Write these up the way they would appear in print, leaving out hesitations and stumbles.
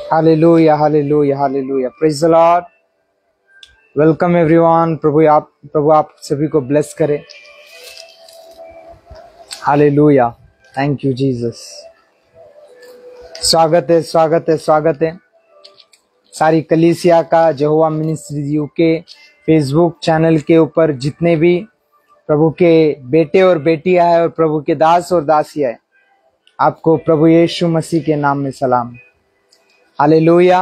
Hallelujah hallelujah hallelujah, praise the Lord. Welcome everyone. प्रभु आप सभी को ब्लेस करे। Hallelujah, thank you Jesus. स्वागत है स्वागत है स्वागत है सारी कलीसिया का यहोवा मिनिस्ट्री यूके फेसबुक चैनल के ऊपर जितने भी प्रभु के बेटे और बेटियां हैं और प्रभु के दास और दासियां हैं, आपको प्रभु यीशु मसीह के नाम में सलाम। हालेलुया।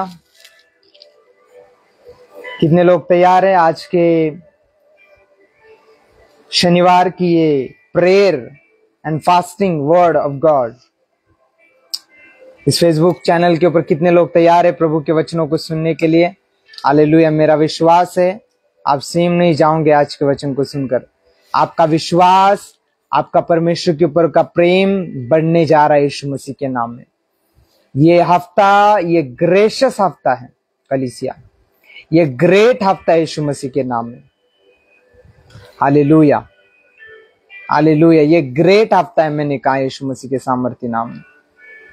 कितने लोग तैयार हैं आज के शनिवार की ये prayer and fasting word of God? इस फेसबुक चैनल के ऊपर कितने लोग तैयार है प्रभु के वचनों को सुनने के लिए? हालेलुया। मेरा विश्वास है आप सेम नहीं जाओगे आज के वचन को सुनकर। आपका विश्वास, आपका परमेश्वर के ऊपर का प्रेम बढ़ने जा रहा है यीशु मसीह के नाम में। ये हफ्ता, ये ग्रेशियस हफ्ता है कलीसिया, ये ग्रेट हफ्ता है यीशु मसीह के नाम में। हालेलुया हालेलुया, ये ग्रेट हफ्ता है, मैंने कहा यीशु मसीह के सामर्थ्य नाम में।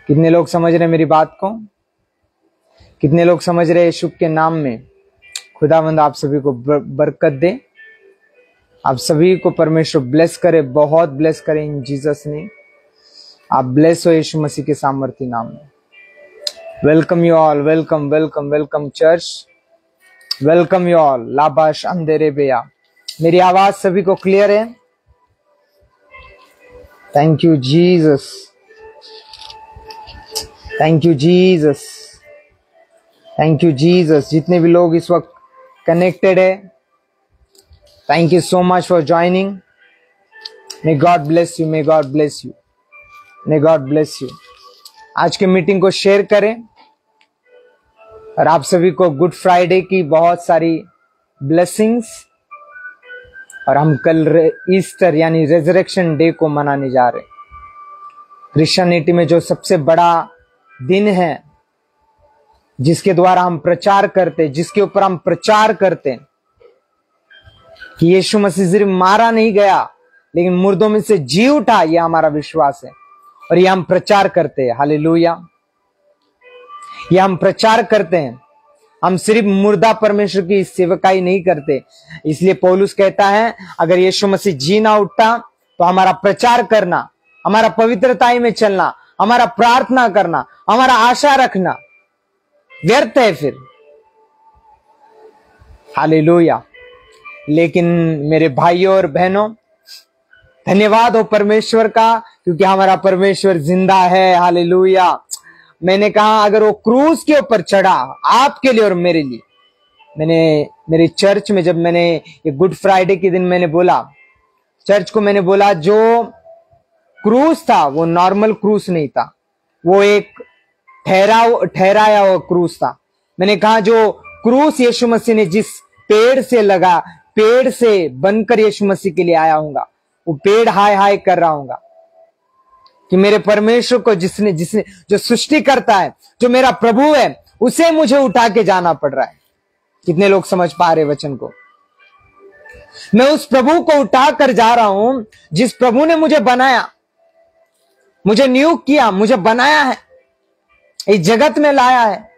कितने लोग समझ रहे मेरी बात को? कितने लोग समझ रहे यीशु के नाम में? खुदावंद आप सभी को बरकत दे, आप सभी को परमेश्वर ब्लेस करे, बहुत ब्लेस करे इन जीसस ने। आप ब्लेस हो यीशु मसीह के सामर्थ्य नाम में। Welcome you all, welcome welcome welcome church, welcome you all. लाबाश अंधेरे बेया। मेरी आवाज सभी को क्लियर है? Thank you Jesus, thank you Jesus, thank you Jesus. जितने भी लोग इस वक्त कनेक्टेड है, thank you so much for joining. May God bless you, may God bless you, may God bless you. आज के मीटिंग को शेयर करें और आप सभी को गुड फ्राइडे की बहुत सारी ब्लेसिंग्स। और हम कल ईस्टर यानी रेजरेक्शन डे को मनाने जा रहे हैं। क्रिश्चियनिटी में जो सबसे बड़ा दिन है, जिसके द्वारा हम प्रचार करते, जिसके ऊपर हम प्रचार करते कि यीशु मसीह सिर्फ मारा नहीं गया लेकिन मुर्दों में से जी उठा, यह हमारा विश्वास है और यह हम प्रचार करते हैं। हालेलुया, यह हम प्रचार करते हैं। हम सिर्फ मुर्दा परमेश्वर की सेवकाई नहीं करते। इसलिए पौलुस कहता है अगर यीशु मसीह जी ना उठता तो हमारा प्रचार करना, हमारा पवित्रताई में चलना, हमारा प्रार्थना करना, हमारा आशा रखना व्यर्थ है फिर। हालेलुया। लेकिन मेरे भाइयों और बहनों, धन्यवाद हो परमेश्वर का, क्योंकि हमारा परमेश्वर जिंदा है। हालेलुया। मैंने कहा अगर वो क्रूस के ऊपर चढ़ा आपके लिए और मेरे लिए, मेरे चर्च में जब मैंने ये गुड फ्राइडे के दिन मैंने बोला, चर्च को मैंने बोला जो क्रूस था वो नॉर्मल क्रूस नहीं था, वो एक ठहराया हुआ क्रूस था। मैंने कहा जो क्रूस यीशु मसीह ने जिस पेड़ से लगा, पेड़ से बनकर यीशु मसीह के लिए आया होगा, वो पेड़ हाय हाय कर रहा होगा कि मेरे परमेश्वर को जिसने जो सृष्टि करता है, जो मेरा प्रभु है, उसे मुझे उठा के जाना पड़ रहा है। कितने लोग समझ पा रहे वचन को? मैं उस प्रभु को उठा कर जा रहा हूं जिस प्रभु ने मुझे बनाया, मुझे नियुक्त किया, मुझे बनाया है, इस जगत में लाया है,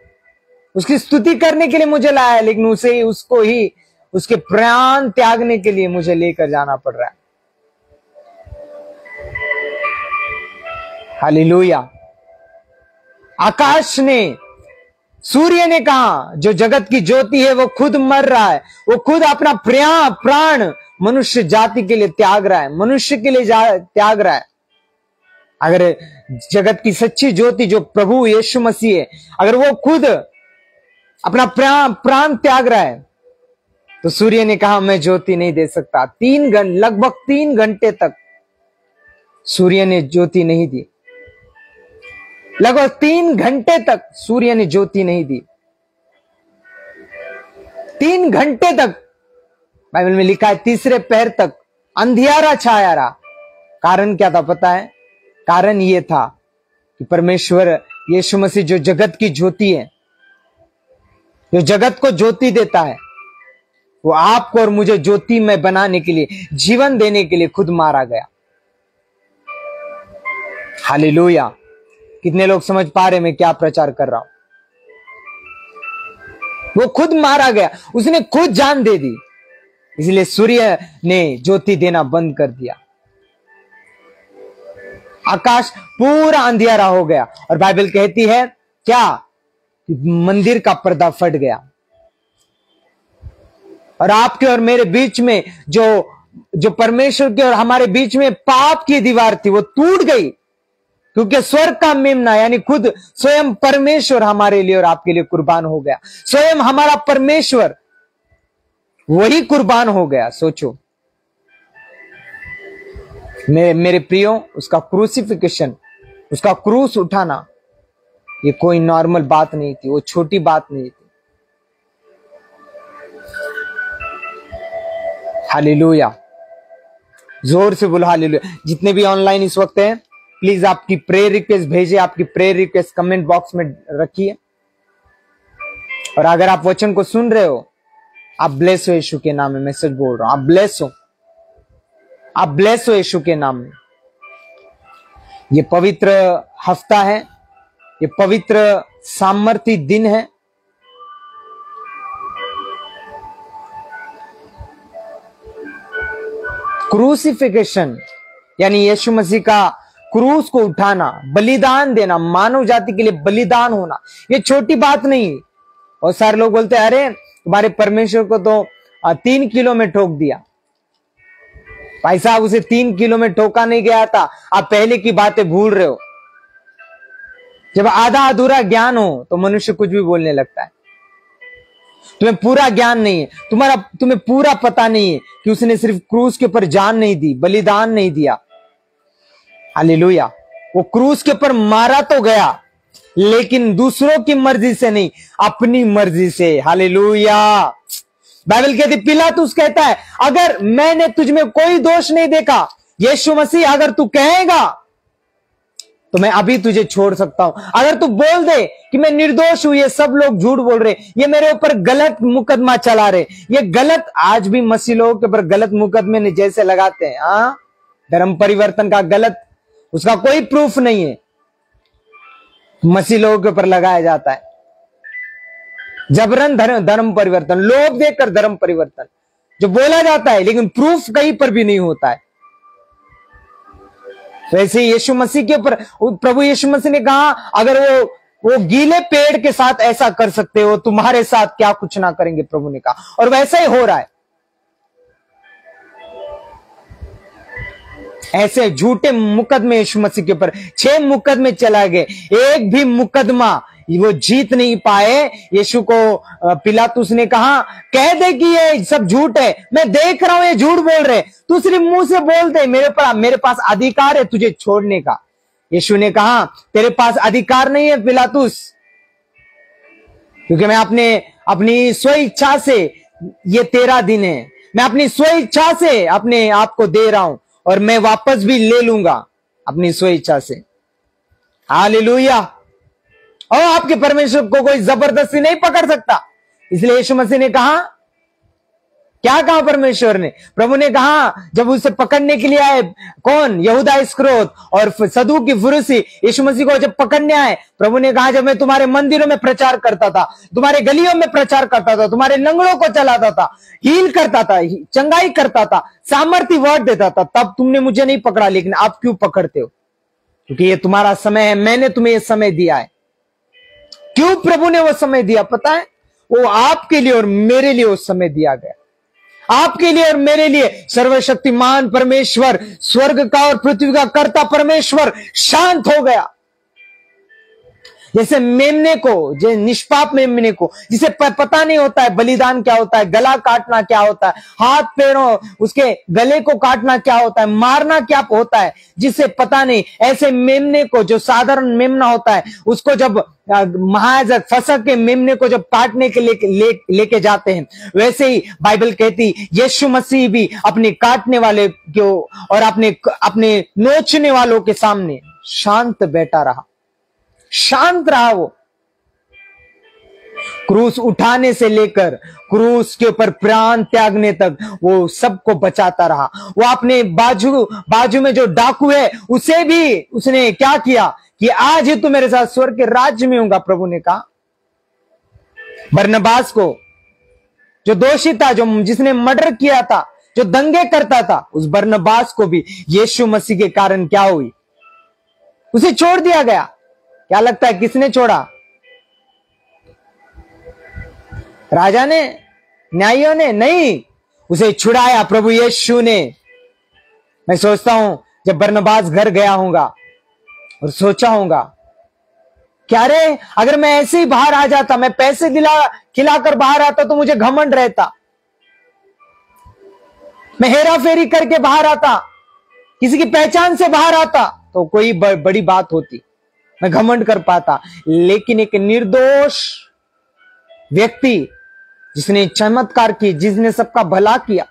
उसकी स्तुति करने के लिए मुझे लाया है, लेकिन उसको ही उसके प्राण त्यागने के लिए मुझे लेकर जाना पड़ रहा है। हालेलुया। आकाश ने, सूर्य ने कहा जो जगत की ज्योति है वो खुद मर रहा है, वो खुद अपना प्राण मनुष्य जाति के लिए त्याग रहा है, मनुष्य के लिए त्याग रहा है। अगर जगत की सच्ची ज्योति जो प्रभु यीशु मसीह है, अगर वो खुद अपना प्राण त्याग रहा है, तो सूर्य ने कहा मैं ज्योति नहीं दे सकता। लगभग 3 घंटे तक सूर्य ने ज्योति नहीं दी। लगभग 3 घंटे तक सूर्य ने ज्योति नहीं दी। 3 घंटे तक बाइबल में लिखा है, तीसरे पहर तक अंधियारा छाया रहा। कारण क्या था पता है? कारण यह था कि परमेश्वर यीशु मसीह जो जगत की ज्योति है, जो जगत को ज्योति देता है, वो आपको और मुझे ज्योति में बनाने के लिए, जीवन देने के लिए खुद मारा गया। हालेलुया। कितने लोग समझ पा रहे मैं क्या प्रचार कर रहा हूं? वो खुद मारा गया, उसने खुद जान दे दी, इसलिए सूर्य ने ज्योति देना बंद कर दिया, आकाश पूरा अंधियारा हो गया। और बाइबल कहती है क्या, मंदिर का पर्दा फट गया और आपके और मेरे बीच में जो परमेश्वर के और हमारे बीच में पाप की दीवार थी वो टूट गई, क्योंकि स्वर्ग का मेमना यानी खुद स्वयं परमेश्वर हमारे लिए और आपके लिए कुर्बान हो गया। स्वयं हमारा परमेश्वर वही कुर्बान हो गया। सोचो मेरे प्रियो, उसका क्रूसिफिकेशन, उसका क्रूस उठाना, ये कोई नॉर्मल बात नहीं थी, वो छोटी बात नहीं थी। हालेलुया, जोर से बोलो हालेलुया। जितने भी ऑनलाइन इस वक्त हैं, प्लीज आपकी प्रेयर रिक्वेस्ट भेजिए, आपकी प्रेयर रिक्वेस्ट कमेंट बॉक्स में रखिए। और अगर आप वचन को सुन रहे हो, आप ब्लेस हो यीशु के नाम में, मैं सच बोल रहा हूं, आप ब्लेस हो, आप ब्लेस हो यीशु के नाम में। ये पवित्र हफ्ता है, ये पवित्र सामर्थी दिन है। क्रूसिफिकेशन यानी यीशु मसीह का क्रूस को उठाना, बलिदान देना, मानव जाति के लिए बलिदान होना, ये छोटी बात नहीं है। और सारे लोग बोलते हैं अरे तुम्हारे परमेश्वर को तो 3 किलो में ठोक दिया। भाई साहब, उसे 3 किलो में ठोका नहीं गया था, आप पहले की बातें भूल रहे हो। जब आधा अधूरा ज्ञान हो तो मनुष्य कुछ भी बोलने लगता है। तुम्हें पूरा ज्ञान नहीं है, तुम्हें पूरा पता नहीं है कि उसने सिर्फ क्रूस के ऊपर जान नहीं दी, बलिदान नहीं दिया। हालेलुया, वो क्रूस के ऊपर मारा तो गया, लेकिन दूसरों की मर्जी से नहीं, अपनी मर्जी से। हालेलुया। बाइबल कहती, पिलातुस कहता है अगर मैंने तुझमें कोई दोष नहीं देखा, यीशु मसीह अगर तू कहेगा तो मैं अभी तुझे छोड़ सकता हूं। अगर तू बोल दे कि मैं निर्दोष हूं, ये सब लोग झूठ बोल रहे, ये मेरे ऊपर गलत मुकदमा चला रहे, ये गलत, आज भी मसीह लोगों के ऊपर गलत मुकदमे जैसे लगाते हैं, हाँ, धर्म परिवर्तन का गलत, उसका कोई प्रूफ नहीं है, मसीह लोगों के ऊपर लगाया जाता है। जबरन धर्म परिवर्तन, लोभ देखकर धर्म परिवर्तन जो बोला जाता है, लेकिन प्रूफ कहीं पर भी नहीं होता है। वैसे यीशु मसीह के ऊपर प्रभु यीशु मसीह ने कहा अगर वो गीले पेड़ के साथ ऐसा कर सकते हो, तुम्हारे साथ क्या कुछ ना करेंगे, प्रभु ने कहा। और वैसा ही हो रहा है। ऐसे झूठे मुकदमे यीशु मसीह के ऊपर 6 मुकदमे चला गए, एक भी मुकदमा वो जीत नहीं पाए। यीशु को पिलातुस ने कहा कह दे कि ये सब झूठ है, मैं देख रहा हूं ये झूठ बोल रहे, तू सिर्फ मुंह से बोल दे, मेरे पास अधिकार है तुझे छोड़ने का। यीशु ने कहा तेरे पास अधिकार नहीं है पिलातुस, क्योंकि मैं अपनी स्व इच्छा से, ये तेरा दिन है, मैं अपनी स्व इच्छा से अपने आप को दे रहा हूं और मैं वापस भी ले लूंगा अपनी स्व इच्छा से। हालेलुया। और आपके परमेश्वर को कोई जबरदस्ती नहीं पकड़ सकता। इसलिए यीशु मसीह ने कहा, क्या कहा परमेश्वर ने, प्रभु ने कहा जब उसे पकड़ने के लिए आए, कौन, यहूदा इस्करियोत और सदूकी फरीसी, यीशु मसीह को जब पकड़ने आए, प्रभु ने कहा जब मैं तुम्हारे मंदिरों में प्रचार करता था, तुम्हारे गलियों में प्रचार करता था, तुम्हारे लंगड़ों को चलाता था, हील करता था, चंगाई करता था, सामर्थ्य वर्ड देता था, तब तुमने मुझे नहीं पकड़ा, लेकिन आप क्यों पकड़ते हो? क्योंकि ये तुम्हारा समय है, मैंने तुम्हें यह समय दिया है। क्यों प्रभु ने वो समय दिया पता है? वो आपके लिए और मेरे लिए वो समय दिया गया, आपके लिए और मेरे लिए। सर्वशक्तिमान परमेश्वर, स्वर्ग का और पृथ्वी का कर्ता परमेश्वर शांत हो गया। जैसे मेमने को, जो निष्पाप मेमने को, जिसे पता नहीं होता है बलिदान क्या होता है, गला काटना क्या होता है, हाथ पैरों उसके गले को काटना क्या होता है, मारना क्या होता है, जिसे पता नहीं, ऐसे मेमने को, जो साधारण मेमना होता है, उसको जब महायाजक फसह के मेमने को जब काटने के लेके जाते हैं, वैसे ही बाइबल कहती यीशु मसीह भी अपने काटने वाले को और अपने नोचने वालों के सामने शांत बैठा रहा, शांत रहा। वो क्रूस उठाने से लेकर क्रूस के ऊपर प्राण त्यागने तक वो सबको बचाता रहा। वो अपने बाजू में जो डाकू है उसे भी उसने क्या किया कि आज ही तू मेरे साथ स्वर्ग के राज्य में होगा, प्रभु ने कहा। बरनबास को, जो दोषी था, जो जिसने मर्डर किया था, जो दंगे करता था, उस बरनबास को भी यीशु मसीह के कारण क्या हुई? उसे छोड़ दिया गया। क्या लगता है किसने छोड़ा? राजा ने, न्यायियों ने? नहीं, उसे छुड़ाया प्रभु यीशु ने। मैं सोचता हूं जब बरनबास घर गया होगा और सोचा होगा, क्या रे, अगर मैं ऐसे ही बाहर आ जाता, मैं पैसे खिलाकर बाहर आता तो मुझे घमंड रहता, मैं हेरा फेरी करके बाहर आता, किसी की पहचान से बाहर आता तो कोई बड़ी बात होती, मैं घमंड कर पाता। लेकिन एक निर्दोष व्यक्ति जिसने चमत्कार की, जिसने सबका भला किया,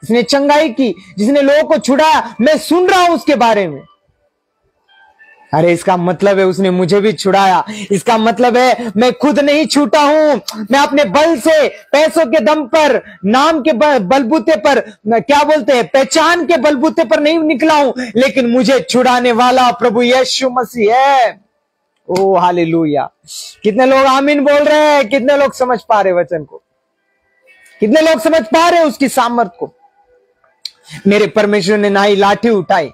जिसने चंगाई की, जिसने लोगों को छुड़ाया, मैं सुन रहा हूं उसके बारे में। अरे इसका मतलब है उसने मुझे भी छुड़ाया। इसका मतलब है मैं खुद नहीं छूटा हूं, मैं अपने बल से, पैसों के दम पर, नाम के बलबूते पर, क्या बोलते हैं, पहचान के बलबूते पर नहीं निकला हूं, लेकिन मुझे छुड़ाने वाला प्रभु यीशु मसीह है। ओ हालेलुया। कितने लोग आमीन बोल रहे हैं? कितने लोग समझ पा रहे वचन को? कितने लोग समझ पा रहे उसकी सामर्थ को? मेरे परमेश्वर ने ना ही लाठी उठाई,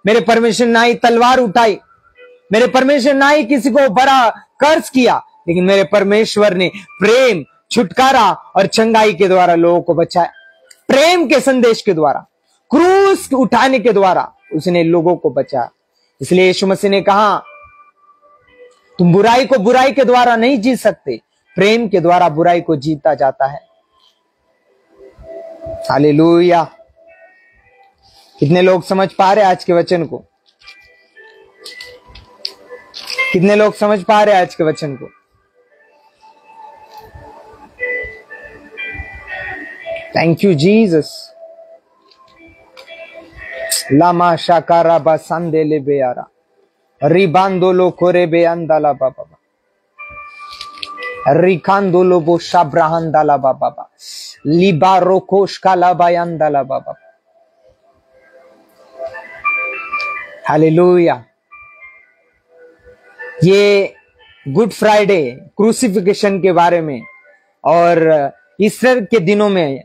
मेरे परमेश्वर ने ना ही तलवार उठाई, मेरे परमेश्वर ना ही किसी को बड़ा कर्ज किया, लेकिन मेरे परमेश्वर ने प्रेम, छुटकारा और चंगाई के द्वारा लोगों को बचाया। प्रेम के संदेश के द्वारा, क्रूस उठाने के द्वारा उसने लोगों को बचाया। इसलिए यीशु मसीह ने कहा, तुम बुराई को बुराई के द्वारा नहीं जीत सकते, प्रेम के द्वारा बुराई को जीता जाता है। हालेलुया। कितने लोग समझ पा रहे आज के वचन को? कितने लोग समझ पा रहे आज के वचन को? Thank you Jesus. लामा शाकारा बासंदेले बेयारा रिबांदोलो कोरे बेअंदाला बाबा रिकांदोलो बो शाब्राहंदाला बाबा लिबारो कोशकाला बायंदाला बाबा। हालेलुया। ये गुड फ्राइडे, क्रूसिफिकेशन के बारे में और ईस्टर के दिनों में,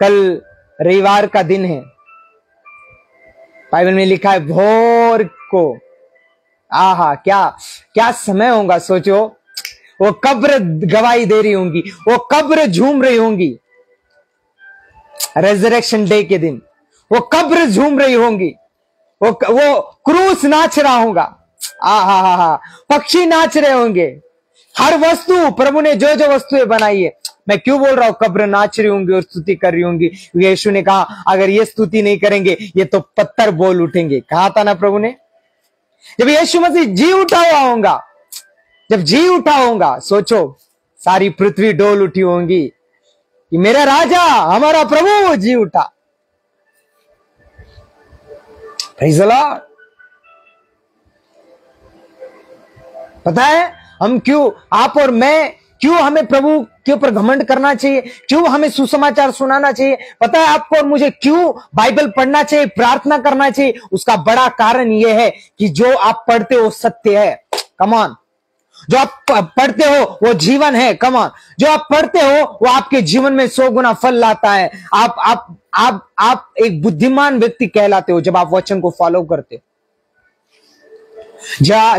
कल रविवार का दिन है। बाइबल में लिखा है भोर को, आहा क्या क्या समय होगा। सोचो, वो कब्र गवाही दे रही होंगी, वो कब्र झूम रही होंगी। रेजरेक्शन डे के दिन वो कब्र झूम रही होंगी, वो क्रूस नाच रहा होगा, आहा, पक्षी नाच रहे होंगे। हर वस्तु, प्रभु ने जो जो वस्तुएं बनाई है, मैं क्यों बोल रहा हूं कब्र नाच रही होंगी और स्तुति कर रही होंगी? यीशु ने कहा अगर ये स्तुति नहीं करेंगे ये तो पत्थर बोल उठेंगे। कहा था ना प्रभु ने। जब यीशु मसीह जी उठा हुआ होगा, जब जी उठा होगा, सोचो सारी पृथ्वी डोल उठी होंगी कि मेरा राजा, हमारा प्रभु जी उठा। Praise the Lord. पता है हम क्यों, आप और मैं क्यों, हमें प्रभु के ऊपर घमंड करना चाहिए? क्यों हमें सुसमाचार सुनाना चाहिए? पता है आपको और मुझे क्यों बाइबल पढ़ना चाहिए, प्रार्थना करना चाहिए? उसका बड़ा कारण यह है कि जो आप पढ़ते हो सत्य है। Come on. जो आप पढ़ते हो वो जीवन है। Come on. जो आप पढ़ते हो वो आपके जीवन में 100 गुना फल लाता है। आप एक बुद्धिमान व्यक्ति कहलाते हो जब आप वचन को फॉलो करते हो।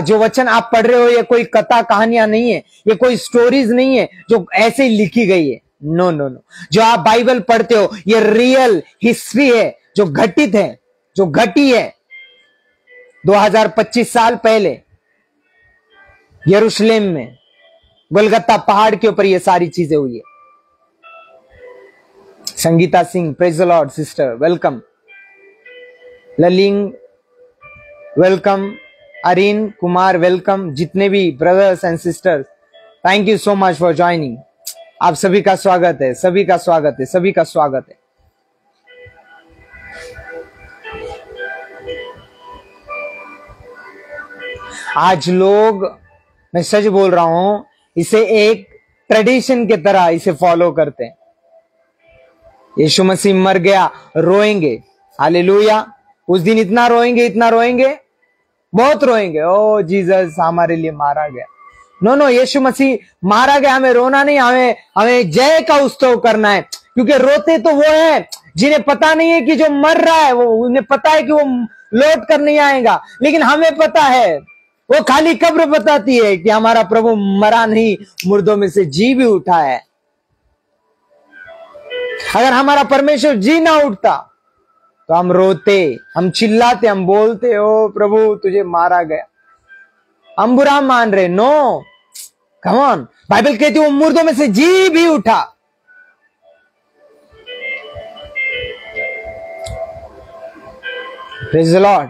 जो वचन आप पढ़ रहे हो ये कोई कथा कहानियां नहीं है, ये कोई स्टोरीज नहीं है जो ऐसे ही लिखी गई है। No no no. जो आप बाइबल पढ़ते हो ये रियल हिस्ट्री है, जो घटित है, जो घटी है 2025 साल पहले यरूशलेम में गोलगत्ता पहाड़ के ऊपर ये सारी चीजें हुई है। Sangeeta Singh, praise the Lord sister, welcome. ललिंग वेलकम, अरिन कुमार वेलकम, जितने भी brothers and sisters thank you so much for joining. आप सभी का स्वागत है, सभी का स्वागत है, सभी का स्वागत है। आज लोग, मैं सच बोल रहा हूं, इसे एक ट्रेडिशन की तरह इसे फॉलो करते हैं। यीशु मसीह मर गया, रोएंगे, हालेलुया। उस दिन इतना रोएंगे, इतना रोएंगे, बहुत रोएंगे। ओ जीसस हमारे लिए मारा गया, नो नो, यीशु मसीह मारा गया, हमें रोना नहीं, हमें जय का उत्सव करना है। क्योंकि रोते तो वो है जिन्हें पता नहीं है कि जो मर रहा है, वो उन्हें पता है कि वो लौट कर नहीं आएगा, लेकिन हमें पता है, वो खाली कब्र बताती है कि हमारा प्रभु मरा नहीं, मुर्दों में से जी भी उठा है। अगर हमारा परमेश्वर जी ना उठता तो हम रोते, हम चिल्लाते, हम बोलते, ओ प्रभु तुझे मारा गया, हम बुरा मान रहे। नो, कम ऑन, बाइबल कहती है वो मुर्दों में से जी भी उठा। Praise the Lord.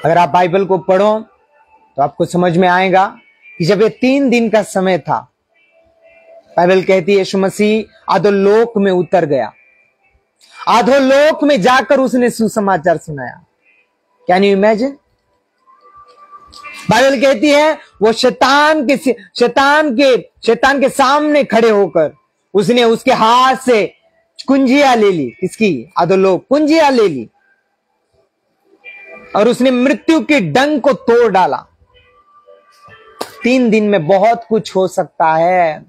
अगर आप बाइबल को पढ़ो तो आपको समझ में आएगा कि जब ये 3 दिन का समय था, बाइबल कहती है यीशु मसीह अधोलोक में उतर गया, अधोलोक में जाकर उसने सुसमाचार सुनाया। Can you imagine? बाइबल कहती है वो शैतान के सामने खड़े होकर उसने उसके हाथ से कुंजियां ले ली, किसकी? अधोलोक, कुंजियां ले ली, और उसने मृत्यु के डंक को तोड़ डाला। 3 दिन में बहुत कुछ हो सकता है।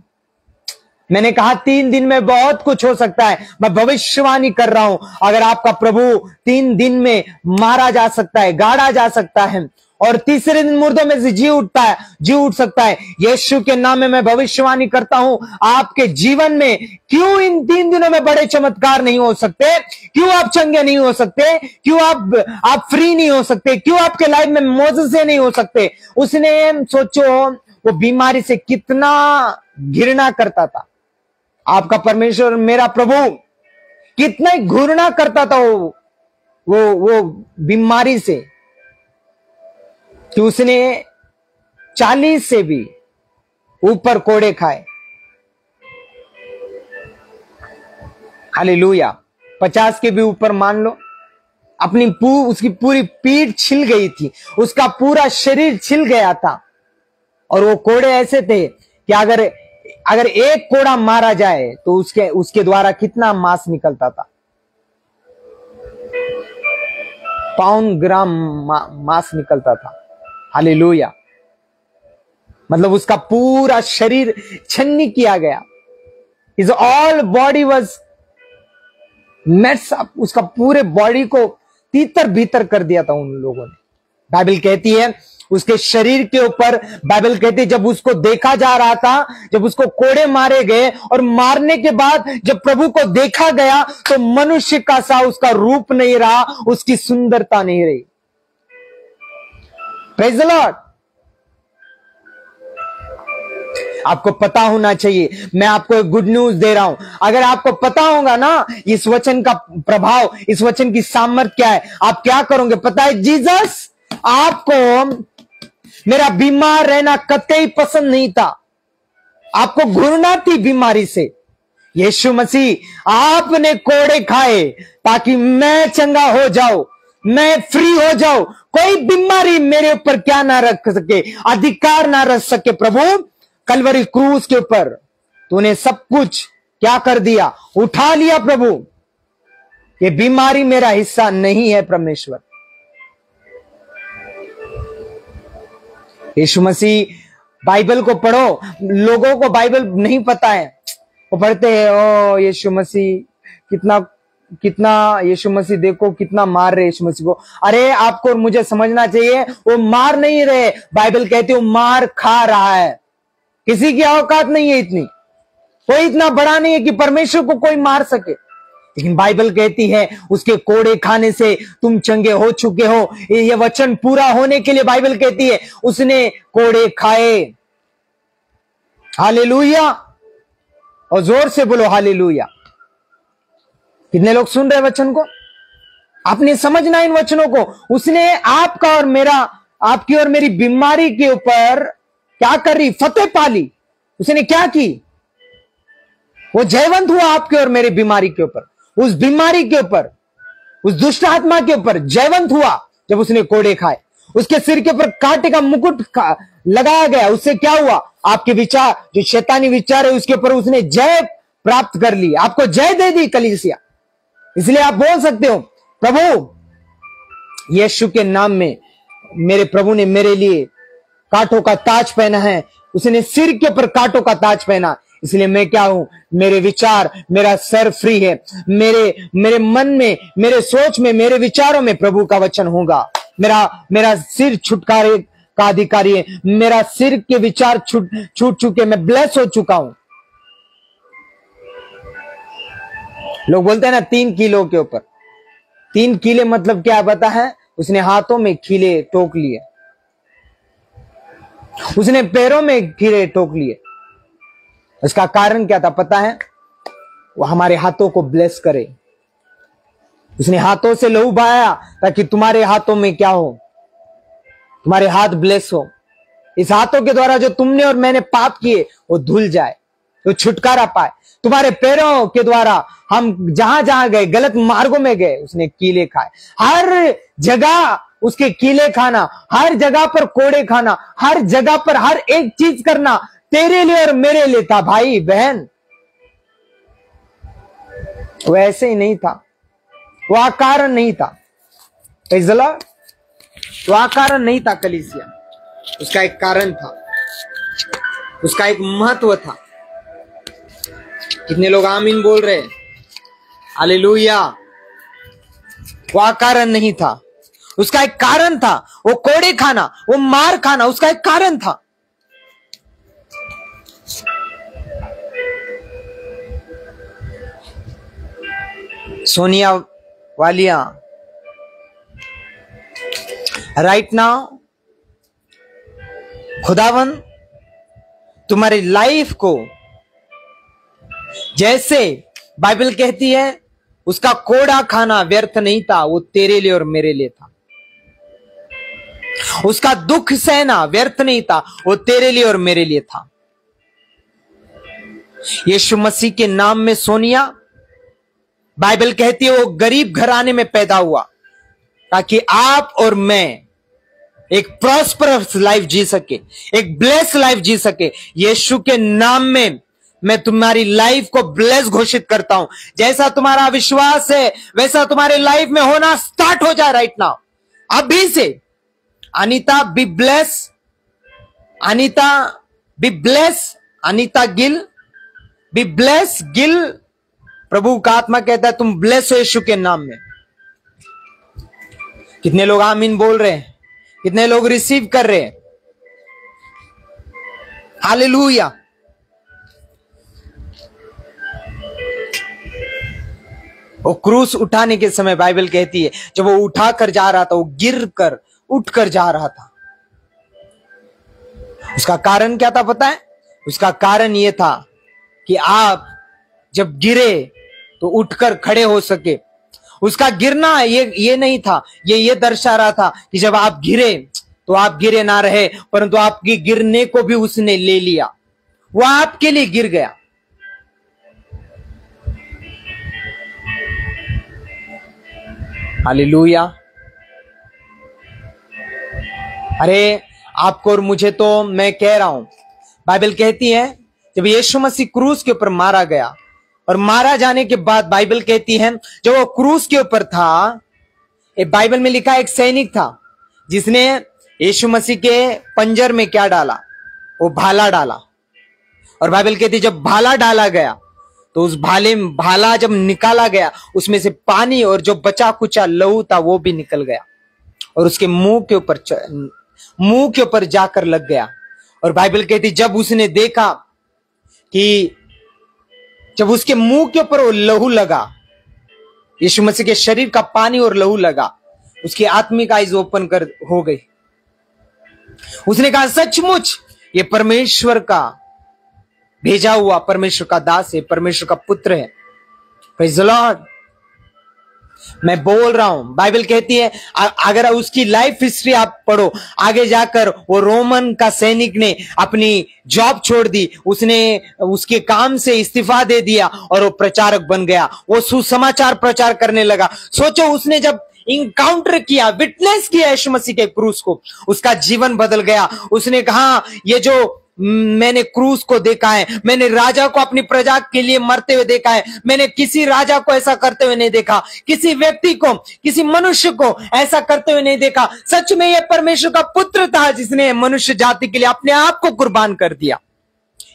मैंने कहा 3 दिन में बहुत कुछ हो सकता है। मैं भविष्यवाणी कर रहा हूं, अगर आपका प्रभु 3 दिन में मारा जा सकता है, गाड़ा जा सकता है, और तीसरे दिन मुर्दों में से जी उठ सकता है। यीशु के नाम में मैं भविष्यवाणी करता हूं, आपके जीवन में क्यों इन 3 दिनों में बड़े चमत्कार नहीं हो सकते? क्यों आप चंगे नहीं हो सकते? क्यों आप फ्री नहीं हो सकते? क्यों आपके लाइफ में मौजूद नहीं हो सकते? उसने, सोचो, वो बीमारी से कितना घृणा करता था। आपका परमेश्वर, मेरा प्रभु कितना घृणा करता था वो बीमारी से, कि उसने 40 से भी ऊपर कोड़े खाए। हालेलुया। 50 के भी ऊपर मान लो। उसकी पूरी पीठ छिल गई थी, उसका पूरा शरीर छिल गया था, और वो कोड़े ऐसे थे कि अगर एक कोड़ा मारा जाए तो उसके द्वारा कितना मांस निकलता था? पाउंड ग्राम मांस निकलता था। हालेलुया। मतलब उसका पूरा शरीर छन्नी किया गया। His all body was messed up। उसका पूरे बॉडी को तीतर भीतर कर दिया था उन लोगों ने। बाइबल कहती है उसके शरीर के ऊपर, बाइबल कहती है जब उसको देखा जा रहा था, जब उसको कोड़े मारे गए और मारने के बाद जब प्रभु को देखा गया तो मनुष्य का सा उसका रूप नहीं रहा, उसकी सुंदरता नहीं रही। Praise the Lord. आपको पता होना चाहिए, मैं आपको एक गुड न्यूज दे रहा हूं। अगर आपको पता होगा ना इस वचन का प्रभाव, इस वचन की सामर्थ्य क्या है, आप क्या करोगे पता है? जीसस, आपको मेरा बीमार रहना कतई पसंद नहीं था, आपको घृणा थी बीमारी से। यीशु मसीह, आपने कोड़े खाए ताकि मैं चंगा हो जाऊं, मैं फ्री हो जाऊं, कोई बीमारी मेरे ऊपर क्या ना रख सके, अधिकार ना रख सके। प्रभु कलवरी क्रूस के ऊपर तूने सब कुछ क्या कर दिया? उठा लिया। प्रभु, ये बीमारी मेरा हिस्सा नहीं है। परमेश्वर यीशु मसीह, बाइबल को पढ़ो। लोगों को बाइबल नहीं पता है, वो पढ़ते हैं ओ यीशु मसीह कितना यीशु मसीह देखो कितना मार रहे यीशु मसीह को। अरे आपको और मुझे समझना चाहिए, वो मार नहीं रहे, बाइबल कहती है वो मार खा रहा है। किसी की औकात नहीं है इतनी, कोई इतना बड़ा नहीं है कि परमेश्वर को कोई मार सके, लेकिन बाइबल कहती है उसके कोड़े खाने से तुम चंगे हो चुके हो। ये वचन पूरा होने के लिए बाइबल कहती है उसने कोड़े खाए। हालेलुया। और जोर से बोलो हालेलुया। कितने लोग सुन रहे वचन को? आपने समझना इन वचनों को। उसने आपका और मेरा, आपकी और मेरी बीमारी के ऊपर क्या कर रही? फतेह पाली। उसने क्या की? वो जयवंत हुआ आपके और मेरी बीमारी के ऊपर, उस बीमारी के ऊपर, उस दुष्ट आत्मा के ऊपर जयवंत हुआ जब उसने कोड़े खाए। उसके सिर के ऊपर कांटे का मुकुट लगाया गया। उससे क्या हुआ? आपके विचार, जो शैतानी विचार है, उसके ऊपर उसने जय प्राप्त कर ली, आपको जय दे दी कलीसिया। इसलिए आप बोल सकते हो प्रभु यीशु के नाम में मेरे प्रभु ने मेरे लिए कांटों का ताज पहना है, उसने सिर के ऊपर कांटों का ताज पहना, इसलिए मैं क्या हूं, मेरे विचार, मेरा सर फ्री है, मेरे मन में, मेरे सोच में, मेरे विचारों में प्रभु का वचन होगा। मेरा सिर छुटकारे का अधिकारी है, मेरा सिर के विचार छूट चुके, मैं ब्लेस हो चुका हूं। लोग बोलते हैं ना 3 किलो के ऊपर, 3 किले मतलब क्या पता है? उसने हाथों में खीले टोक लिए, उसने पैरों में खीले टोक लिए। उसका कारण क्या था पता है? वो हमारे हाथों को ब्लेस करे। उसने हाथों से लहू बहाया ताकि तुम्हारे हाथों में क्या हो, तुम्हारे हाथ ब्लेस हो। इस हाथों के द्वारा जो तुमने और मैंने पाप किए वो धुल जाए, तो छुटकारा पाए। तुम्हारे पैरों के द्वारा हम जहां जहां गए, गलत मार्गों में गए, उसने कीले खाए। हर जगह उसके कीले खाना, हर जगह पर कोड़े खाना, हर जगह पर हर एक चीज करना तेरे लिए और मेरे लिए था भाई बहन। वो ऐसे ही नहीं था, वो अकारण नहीं था। वो अकारण नहीं था कलीसिया, उसका एक कारण था, उसका एक महत्व था। कितने लोग आमीन बोल रहे हैं? हालेलुया। वो अकारण नहीं था, उसका एक कारण था। वो कोड़े खाना, वो मार खाना, उसका एक कारण था। सोनिया वालिया, राइट नाउ खुदावन तुम्हारी लाइफ को, जैसे बाइबल कहती है उसका कोड़ा खाना व्यर्थ नहीं था, वो तेरे लिए और मेरे लिए था। उसका दुख सहना व्यर्थ नहीं था, वो तेरे लिए और मेरे लिए था। यीशु मसीह के नाम में सोनिया, बाइबल कहती है वो गरीब घराने में पैदा हुआ ताकि आप और मैं एक प्रॉस्परस लाइफ जी सके, एक ब्लेस लाइफ जी सके। यीशु के नाम में मैं तुम्हारी लाइफ को ब्लेस घोषित करता हूं। जैसा तुम्हारा विश्वास है वैसा तुम्हारे लाइफ में होना स्टार्ट हो जाए राइट नाउ, अभी से। Anita be bless, Anita be bless, Anita Gill be bless Gill. प्रभु का आत्मा कहता है तुम ब्लेस हो यीशु के नाम में। कितने लोग आमीन बोल रहे हैं? कितने लोग रिसीव कर रहे हैं? हालेलुया। वो क्रूस उठाने के समय बाइबल कहती है जब वो उठा कर जा रहा था, वो गिर कर उठ कर जा रहा था। उसका कारण क्या था पता है? उसका कारण यह था कि आप जब गिरे तो उठकर खड़े हो सके। उसका गिरना ये नहीं था, ये दर्शा रहा था कि जब आप गिरे तो आप गिरे ना रहे, परंतु आपके गिरने को भी उसने ले लिया, वो आपके लिए गिर गया। हालेलुया। अरे आपको और मुझे तो मैं कह रहा हूं, बाइबल कहती है जब यीशु मसीह क्रूस के ऊपर मारा गया और मारा जाने के बाद बाइबल कहती है जब वो क्रूस के ऊपर था, बाइबल में लिखा एक सैनिक था जिसने यीशु मसीह के पंजर में क्या डाला? वो भाला डाला। और बाइबल कहती है जब भाला डाला गया तो उस भाला जब निकाला गया उसमें से पानी और जो बचा कुचा लहू था वो भी निकल गया और उसके मुंह के ऊपर जाकर लग गया। और बाइबल कहती जब उसने देखा कि जब उसके मुंह के ऊपर वो लहू लगा, यीशु मसीह के शरीर का पानी और लहू लगा, उसकी आत्मिक आइज ओपन कर हो गई। उसने कहा सचमुच ये परमेश्वर का भेजा हुआ, परमेश्वर का दास है, परमेश्वर का पुत्र है। Praise the Lord. मैं बोल रहा हूं, बाइबल कहती है अगर उसकी लाइफ हिस्ट्री आप पढ़ो, आगे जाकर वो रोमन का सैनिक ने अपनी जॉब छोड़ दी, उसने उसके काम से इस्तीफा दे दिया और वो प्रचारक बन गया, वो सुसमाचार प्रचार करने लगा। सोचो उसने जब इनकाउंटर किया, विटनेस किया यीशु मसीह के क्रूस को, उसका जीवन बदल गया। उसने कहा ये जो मैंने क्रूस को देखा है, मैंने राजा को अपनी प्रजा के लिए मरते हुए देखा है, मैंने किसी राजा को ऐसा करते हुए नहीं देखा, किसी व्यक्ति को, किसी मनुष्य को ऐसा करते हुए नहीं देखा। सच में यह परमेश्वर का पुत्र था जिसने मनुष्य जाति के लिए अपने आप को कुर्बान कर दिया।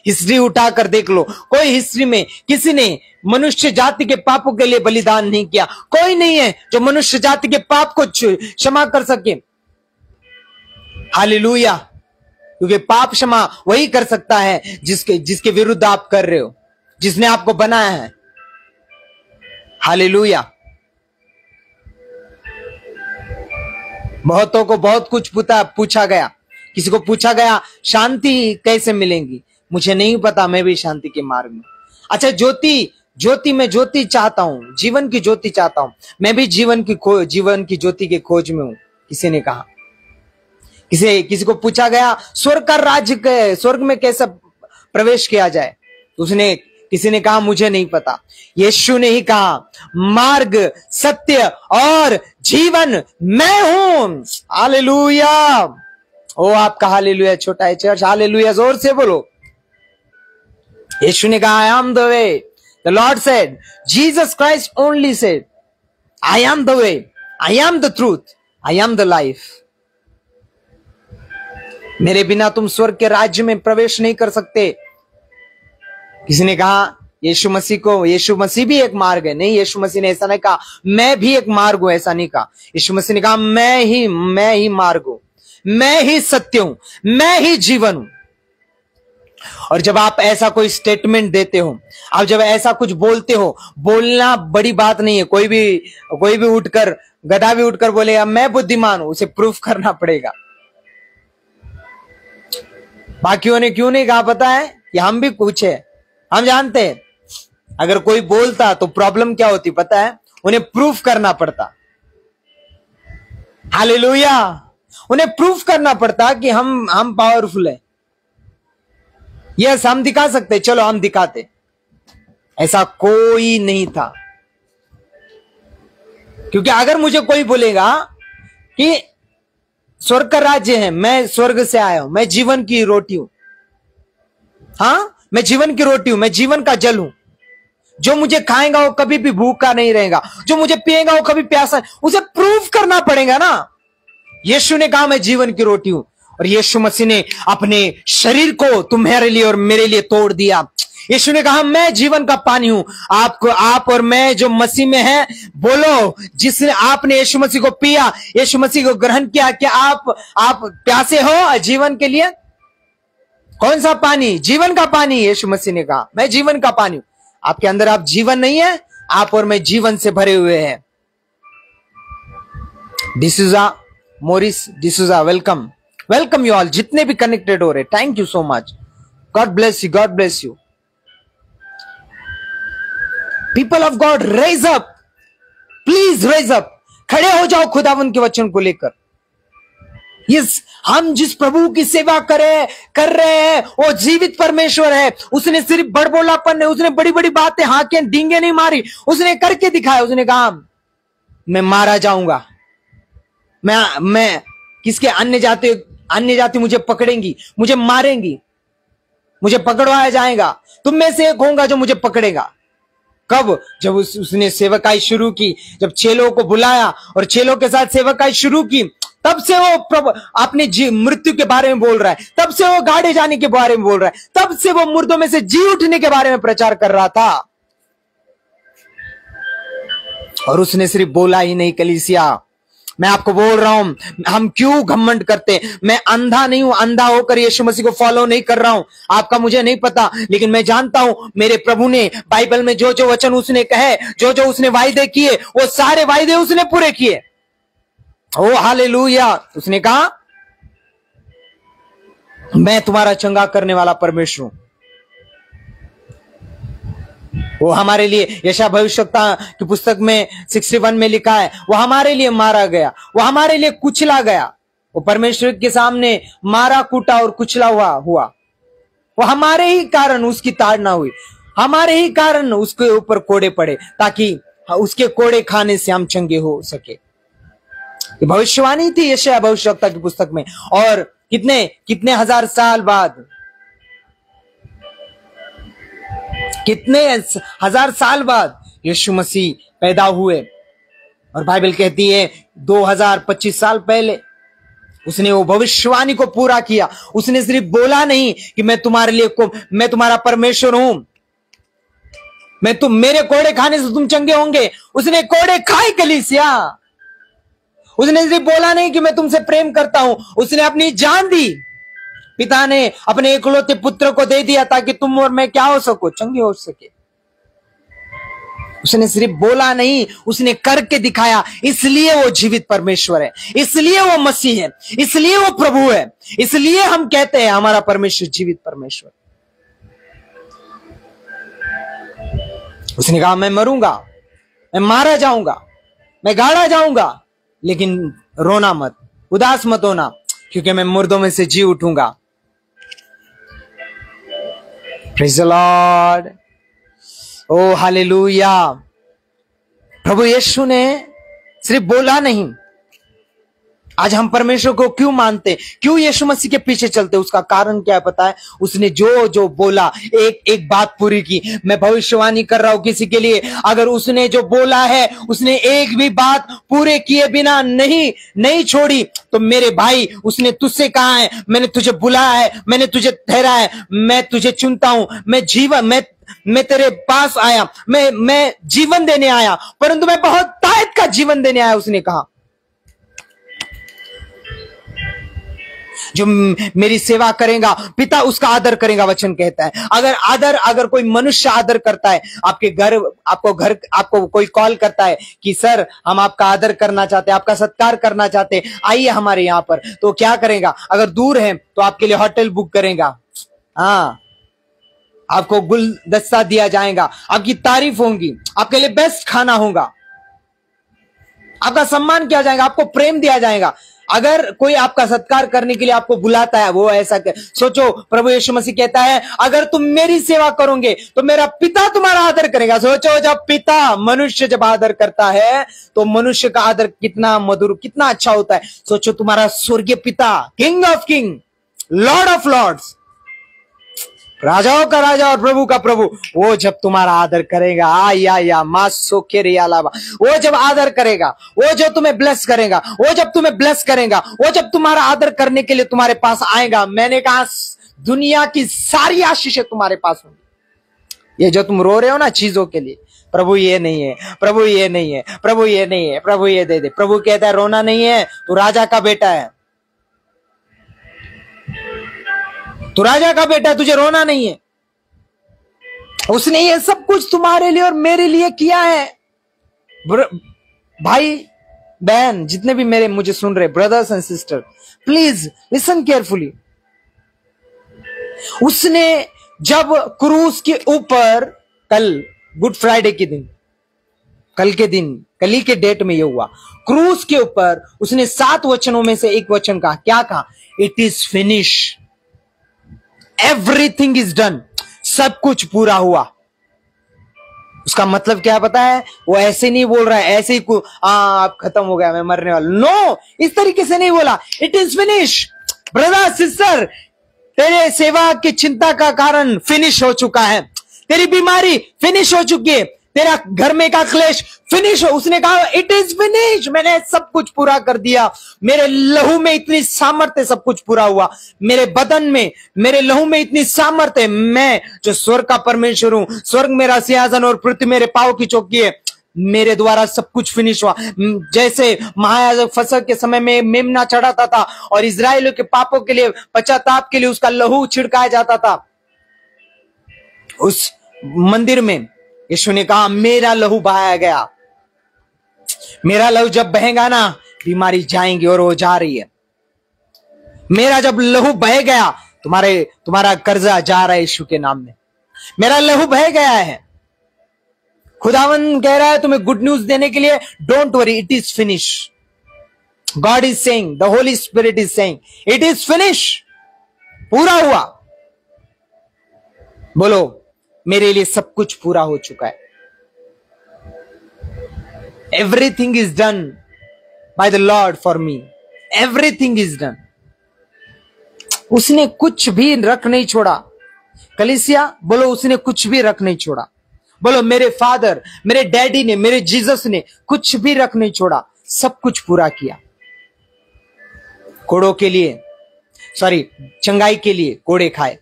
हिस्ट्री उठाकर देख लो, कोई हिस्ट्री में किसी ने मनुष्य जाति के पापों के लिए बलिदान नहीं किया। कोई नहीं है जो मनुष्य जाति के पाप को क्षमा कर सके। हालेलुया। क्योंकि पाप क्षमा वही कर सकता है जिसके विरुद्ध आप कर रहे हो, जिसने आपको बनाया है। हालेलुया। बहुतों को बहुत कुछ पूछा गया। किसी को पूछा गया शांति कैसे मिलेगी, मुझे नहीं पता, मैं भी शांति के मार्ग में। अच्छा, मैं ज्योति चाहता हूं, जीवन की ज्योति चाहता हूं। मैं भी जीवन की ज्योति के खोज में हूं, किसी ने कहा। किसी को पूछा गया स्वर्ग में कैसे प्रवेश किया जाए, किसी ने कहा मुझे नहीं पता। यीशु ने ही कहा मार्ग, सत्य और जीवन मैं हूं। हालेलुया। ओ आपका हालेलुया छोटा है चर्च, हालेलुया जोर से बोलो। यीशु ने कहा I am the way. The Lord said, Jesus Christ only said, I am the way, I am the truth, I am the life. मेरे बिना तुम स्वर्ग के राज्य में प्रवेश नहीं कर सकते। किसी ने कहा यीशु मसीह भी एक मार्ग है। नहीं, यीशु मसीह ने ऐसा नहीं कहा मैं भी एक मार्ग हूं, ऐसा नहीं कहा। यीशु मसीह ने कहा मैं ही मार्ग हूं, मैं ही सत्य हूं, मैं ही जीवन हूं। और जब आप ऐसा कोई स्टेटमेंट देते हो, आप जब ऐसा कुछ बोलते हो, बोलना बड़ी बात नहीं है। कोई भी उठकर, गधा भी उठकर बोलेगा मैं बुद्धिमान हूं, उसे प्रूफ करना पड़ेगा। बाकियों ने क्यों नहीं कहा पता है कि हम भी कुछ है, हम जानते हैं। अगर कोई बोलता तो प्रॉब्लम क्या होती पता है, उन्हें प्रूफ करना पड़ता। हालेलुया। उन्हें प्रूफ करना पड़ता कि हम पावरफुल है। यस, हम दिखा सकते, चलो हम दिखाते। ऐसा कोई नहीं था। क्योंकि अगर मुझे कोई बोलेगा कि स्वर्ग का राज्य है, मैं स्वर्ग से आया हूं, मैं जीवन की रोटी हूं, हाँ मैं जीवन की रोटी हूं, मैं जीवन का जल हूं, जो मुझे खाएगा वो कभी भी भूखा नहीं रहेगा, जो मुझे पिएगा वो कभी प्यासा, उसे प्रूफ करना पड़ेगा ना। यीशु ने कहा मैं जीवन की रोटी हूं, और यीशु मसीह ने अपने शरीर को तुम्हारे लिए और मेरे लिए तोड़ दिया। यीशु ने कहा मैं जीवन का पानी हूं। आप और मैं जो मसीह में है, बोलो जिसने आपने यीशु मसीह को पिया, यीशु मसीह को ग्रहण किया, क्या आप प्यासे हो जीवन के लिए? कौन सा पानी? जीवन का पानी। यीशु मसीह ने कहा मैं जीवन का पानी हूं। आपके अंदर आप जीवन नहीं है, आप और मैं जीवन से भरे हुए हैं। D'Souza, Morris D'Souza, welcome you all, जितने भी कनेक्टेड हो रहे, thank you so much. God bless you, God bless you. People of God, raise up, please raise up. खड़े हो जाओ खुदावन के वचन को लेकर। यस, हम जिस प्रभु की सेवा कर रहे हैं वो जीवित परमेश्वर है। उसने सिर्फ बड़बोलापन नहीं, उसने बड़ी बड़ी बातें हाके डींगे नहीं मारी, उसने करके दिखाया। उसने कहा मैं मारा जाऊंगा, मैं किसके अन्य जाति मुझे पकड़ेंगी, मुझे मारेंगी, मुझे पकड़वाया जाएगा, तुम में से एक होगा जो मुझे पकड़ेगा। कब? जब उसने सेवकाई शुरू की, जब चेलों को बुलाया और चेलों के साथ सेवकाई शुरू की, तब से वो प्रभु अपनी मृत्यु के बारे में बोल रहा है, तब से वो गाड़े जाने के बारे में बोल रहा है, तब से वो मुर्दों में से जी उठने के बारे में प्रचार कर रहा था। और उसने सिर्फ बोला ही नहीं, कलीसिया मैं आपको बोल रहा हूं, हम क्यों घमंड करते? मैं अंधा नहीं हूं, अंधा होकर यीशु मसीह को फॉलो नहीं कर रहा हूं। आपका मुझे नहीं पता, लेकिन मैं जानता हूं मेरे प्रभु ने बाइबल में जो जो वचन उसने कहे, जो जो उसने वायदे किए, वो सारे वायदे उसने पूरे किए। ओ हालेलुया। उसने कहा मैं तुम्हारा चंगा करने वाला परमेश्वर हूं। वो हमारे लिए, यशायाह भविष्यवक्ता की पुस्तक में 61 में लिखा है, वो हमारे लिए मारा गया, वो हमारे लिए कुचला गया। वो परमेश्वर के सामने मारा, कूटा और कुचला हुआ। वो हमारे ही कारण उसकी ताड़ना हुई, हमारे ही कारण उसके ऊपर कोड़े पड़े, ताकि उसके कोड़े खाने से हम चंगे हो सके। भविष्यवाणी थी यशायाह भविष्यवक्ता की पुस्तक में। और कितने हजार साल बाद कितने हजार साल बाद यीशु मसीह पैदा हुए, और बाइबल कहती है 2025 साल पहले उसने वो भविष्यवाणी को पूरा किया। उसने सिर्फ बोला नहीं कि मैं तुम्हारे लिए मैं तुम्हारा परमेश्वर हूं, मेरे कोड़े खाने से तुम चंगे होंगे। उसने कोड़े खाए कलीसिया। उसने सिर्फ बोला नहीं कि मैं तुमसे प्रेम करता हूं, उसने अपनी जान दी। पिता ने अपने इकलौते पुत्र को दे दिया ताकि तुम और मैं क्या हो सको, चंगे हो सके। उसने सिर्फ बोला नहीं, उसने करके दिखाया। इसलिए वो जीवित परमेश्वर है, इसलिए वो मसीह है, इसलिए वो प्रभु है, इसलिए हम कहते हैं हमारा परमेश्वर जीवित परमेश्वर। उसने कहा मैं मरूंगा, मैं मारा जाऊंगा, मैं गाड़ा जाऊंगा, लेकिन रोना मत, उदास मत होना, क्योंकि मैं मुर्दों में से जी उठूंगा। Praise the Lord, oh hallelujah. प्रभु यीशु ने सिर्फ बोला नहीं। आज हम परमेश्वर को क्यों मानते, क्यों यीशु मसीह के पीछे चलते, उसका कारण क्या है पता है? उसने जो जो बोला, एक एक बात पूरी की। मैं भविष्यवाणी कर रहा हूं किसी के लिए, अगर उसने जो बोला है उसने एक भी बात पूरे किए बिना नहीं छोड़ी, तो मेरे भाई उसने तुझसे कहा है मैंने तुझे बुलाया है, मैंने तुझे ठहरा है, मैं तुझे चुनता हूं, मैं तेरे पास आया, मैं जीवन देने आया, परंतु मैं बहुत ताकत का जीवन देने आया। उसने कहा जो मेरी सेवा करेगा पिता उसका आदर करेगा, वचन कहता है। अगर कोई मनुष्य आदर करता है, आपको कोई कॉल करता है कि सर हम आपका आदर करना चाहते हैं, आपका सत्कार करना चाहते हैं, आइए हमारे यहां पर, तो क्या करेगा? अगर दूर है तो आपके लिए होटल बुक करेगा, हाँ, आपको गुलदस्ता दिया जाएगा, आपकी तारीफ होगी, आपके लिए बेस्ट खाना होगा, आपका सम्मान किया जाएगा, आपको प्रेम दिया जाएगा। अगर कोई आपका सत्कार करने के लिए आपको बुलाता है, वो ऐसा सोचो, प्रभु यीशु मसीह कहता है अगर तुम मेरी सेवा करोगे तो मेरा पिता तुम्हारा आदर करेगा। सोचो, जब पिता मनुष्य जब आदर करता है तो मनुष्य का आदर कितना मधुर, कितना अच्छा होता है। सोचो, तुम्हारा स्वर्गीय पिता, king of king, lord of lords, राजाओं का राजा और प्रभु का प्रभु, वो जब तुम्हारा आदर करेगा, वो जब आदर करेगा, वो जो तुम्हें ब्लेस करेगा, वो जब तुम्हें ब्लेस करेगा, वो जब तुम्हारा आदर करने के लिए तुम्हारे पास आएगा, मैंने कहा दुनिया की सारी आशीषें तुम्हारे पास होंगी। ये जो तुम रो रहे हो ना चीजों के लिए, प्रभु ये नहीं है, प्रभु ये नहीं है, प्रभु ये नहीं है, प्रभु ये दे दे। प्रभु कहता है रोना नहीं है, तू राजा का बेटा है, तू राजा का बेटा है, तुझे रोना नहीं है। उसने ये सब कुछ तुम्हारे लिए और मेरे लिए किया है। भाई बहन जितने भी मुझे सुन रहे, brothers and sister, please listen carefully. उसने जब क्रूस के ऊपर, कल गुड फ्राइडे के दिन, कल ही के डेट में ये हुआ, क्रूस के ऊपर उसने 7 वचनों में से एक वचन कहा। क्या कहा? It is finish, everything is done, सब कुछ पूरा हुआ। उसका मतलब क्या पता है? वो ऐसे नहीं बोल रहा है ऐसे ही आप खत्म हो गया, मैं मरने वाला, नो, इस तरीके से नहीं बोला। It is finish. Brother sister, तेरे सेवा की चिंता का कारण फिनिश हो चुका है, तेरी बीमारी फिनिश हो चुकी है, तेरा घर में का क्लेश फिनिश हो। उसने कहा इट इज फिनिश, मैंने सब कुछ पूरा कर दिया, मेरे लहू में इतनी सामर्थ्य, सब कुछ पूरा हुआ, मेरे बदन में, मेरे लहू में इतनी सामर्थ्य, मैं जो स्वर्ग का परमेश्वर हूं, स्वर्ग मेरा सिंहासन और पृथ्वी मेरे पांव की चौकी है, मेरे द्वारा सब कुछ फिनिश हुआ। जैसे महायाजक फसह के समय में मेमना चढ़ाता था और इजराइलियों के पापों के लिए, पश्चाताप के लिए उसका लहू छिड़काया जाता था उस मंदिर में, यीशु ने कहा मेरा लहू बहाया गया, मेरा लहू जब बहेगा ना बीमारी जाएंगी, और वो जा रही है। मेरा जब लहू बह गया, तुम्हारा कर्जा जा रहा है यीशु के नाम में, मेरा लहू बह गया है। खुदावन कह रहा है तुम्हें गुड न्यूज देने के लिए, don't worry, it is finish. God is saying, the Holi spirit is saying it is finish, पूरा हुआ। बोलो, मेरे लिए सब कुछ पूरा हो चुका है। Everything is done by the Lord for me, everything is done. उसने कुछ भी रख नहीं छोड़ा, कलीसिया बोलो, उसने कुछ भी रख नहीं छोड़ा। बोलो, मेरे फादर, मेरे डैडी ने, मेरे जीसस ने कुछ भी रख नहीं छोड़ा, सब कुछ पूरा किया। कोड़ों के लिए, सॉरी, चंगाई के लिए कोड़े खाए,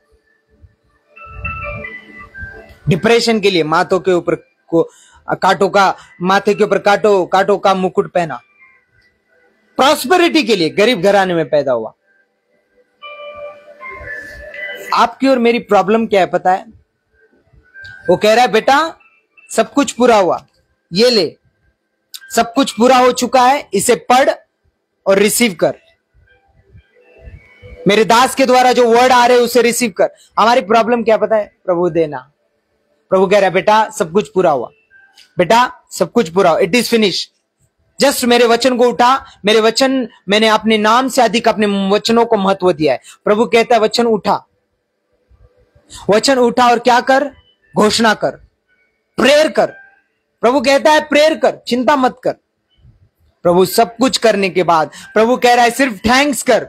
डिप्रेशन के लिए माथों के ऊपर कांटों का, माथे के ऊपर कांटों का मुकुट पहना, प्रॉस्पेरिटी के लिए गरीब घराने में पैदा हुआ। आपकी और मेरी प्रॉब्लम क्या है पता है? वो कह रहा है, बेटा सब कुछ पूरा हुआ, ये ले, सब कुछ पूरा हो चुका है, इसे पढ़ और रिसीव कर। मेरे दास के द्वारा जो वर्ड आ रहे हैं उसे रिसीव कर। हमारी प्रॉब्लम क्या पता है? प्रभु देना। प्रभु कह रहा है, बेटा सब कुछ पूरा हुआ, बेटा सब कुछ पूरा हुआ, इट इज फिनिश। जस्ट मेरे वचन को उठा, मेरे वचन, मैंने अपने नाम से अधिक अपने वचनों को महत्व दिया है। प्रभु कहता है, वचन उठा, वचन उठा और क्या कर? घोषणा कर, प्रेयर कर। प्रभु कहता है प्रेयर कर, चिंता मत कर। प्रभु सब कुछ करने के बाद प्रभु कह रहा है सिर्फ थैंक्स कर।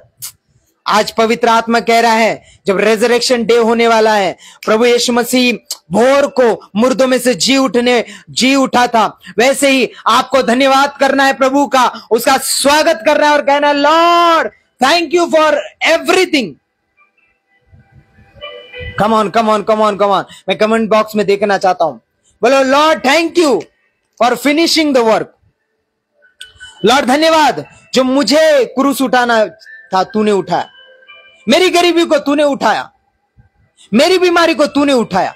आज पवित्र आत्मा कह रहा है, जब रेजरेक्शन डे होने वाला है, प्रभु यीशु मसीह भोर को मुर्दों में से जी उठा था, वैसे ही आपको धन्यवाद करना है प्रभु का, उसका स्वागत करना है और कहना है, Lord thank you for everything. Come on come on come on come on, मैं कमेंट बॉक्स में देखना चाहता हूं। बोलो, Lord thank you for finishing the work. Lord धन्यवाद, जो मुझे क्रूस उठाना था तूने उठाया, मेरी गरीबी को तूने उठाया, मेरी बीमारी को तूने उठाया,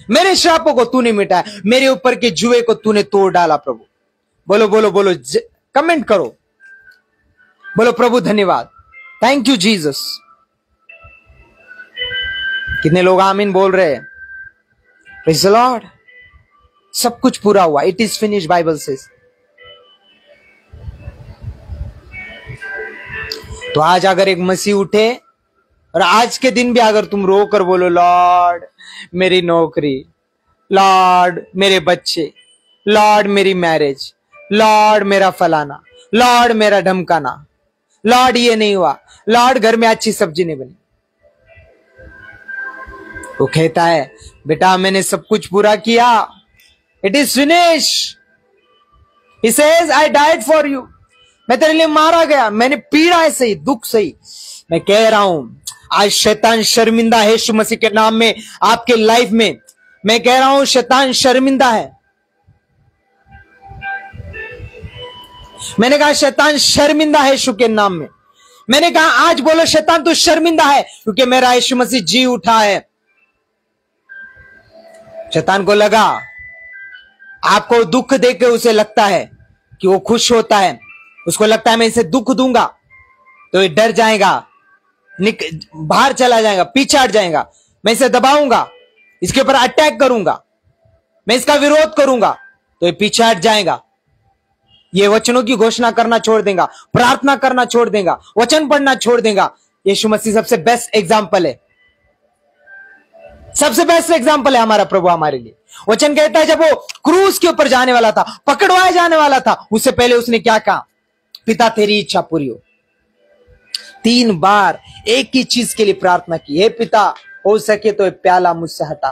मेरे श्रापों को तूने मिटाया, मेरे ऊपर के जुए को तूने तोड़ डाला। प्रभु बोलो बोलो बोलो, कमेंट करो, बोलो प्रभु धन्यवाद, थैंक यू जीसस। कितने लोग आमीन बोल रहे हैं? Praise the Lord. सब कुछ पूरा हुआ, it is finish, Bible says. तो आज अगर एक मसीह उठे और आज के दिन भी अगर तुम रो कर बोलो, लॉर्ड मेरी नौकरी, लॉर्ड मेरे बच्चे, लॉर्ड मेरी मैरिज, लॉर्ड मेरा फलाना, लॉर्ड मेरा ढमकाना, लॉर्ड ये नहीं हुआ, लॉर्ड घर में अच्छी सब्जी नहीं बनी। वो कहता है, बेटा मैंने सब कुछ पूरा किया, it is finish. He says I died for you, मैं तेरे लिए मारा गया, मैंने पीड़ा सही, दुख सही। मैं कह रहा हूं, आज शैतान शर्मिंदा है यीशु मसीह के नाम में आपके लाइफ में। मैं कह रहा हूं शैतान शर्मिंदा है। मैंने कहा शैतान शर्मिंदा है यीशु के नाम में। मैंने कहा आज बोलो शैतान तू शर्मिंदा है, क्योंकि मेरा यीशु मसीह जी उठा है। शैतान को लगा, आपको दुख देके उसे लगता है कि वो खुश होता है, उसको लगता है मैं इसे दुख दूंगा तो ये डर जाएगा, बाहर चला जाएगा, पीछे हट जाएगा, मैं इसे दबाऊंगा, इसके ऊपर अटैक करूंगा, मैं इसका विरोध करूंगा तो ये पीछे हट जाएगा, ये वचनों की घोषणा करना छोड़ देगा, प्रार्थना करना छोड़ देगा, वचन पढ़ना छोड़ देगा। यीशु मसीह सबसे बेस्ट एग्जाम्पल है, सबसे बेस्ट एग्जाम्पल है हमारा प्रभु हमारे लिए। वचन कहता है जब वो क्रूस के ऊपर जाने वाला था, पकड़वाया जाने वाला था, उससे पहले उसने क्या कहा? पिता तेरी इच्छा पूरी हो। 3 बार एक ही चीज के लिए प्रार्थना की, हे पिता हो सके तो प्याला मुझसे हटा।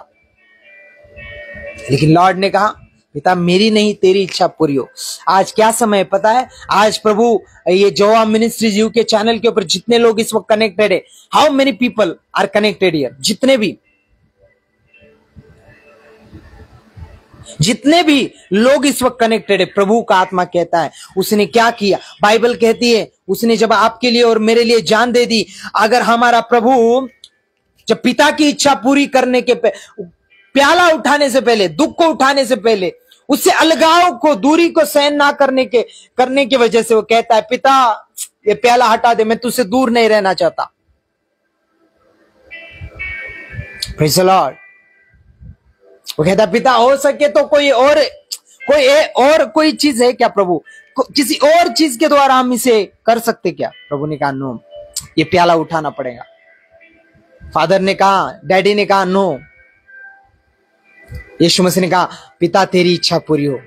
लेकिन लॉर्ड ने कहा पिता मेरी नहीं तेरी इच्छा पूरी हो। आज क्या समय है पता है? आज प्रभु ये जोआ मिनिस्ट्रीज यूके चैनल के ऊपर जितने लोग इस वक्त कनेक्टेड है, how many people are connected here, जितने भी लोग इस वक्त कनेक्टेड है, प्रभु का आत्मा कहता है उसने क्या किया। बाइबल कहती है उसने जब आपके लिए और मेरे लिए जान दे दी। अगर हमारा प्रभु जब पिता की इच्छा पूरी करने के प्याला उठाने से पहले, दुख को उठाने से पहले, उससे अलगाव को, दूरी को सहन ना करने की वजह से वो कहता है पिता ये प्याला हटा दे, मैं तुझसे दूर नहीं रहना चाहता। Praise the Lord. वो कहता पिता हो सके तो कोई चीज है क्या प्रभु, किसी और चीज के द्वारा हम इसे कर सकते क्या? प्रभु ने कहा नो, ये प्याला उठाना पड़ेगा। फादर ने कहा, डैडी ने कहा नो। यीशु मसीह ने कहा पिता तेरी इच्छा पूरी हो।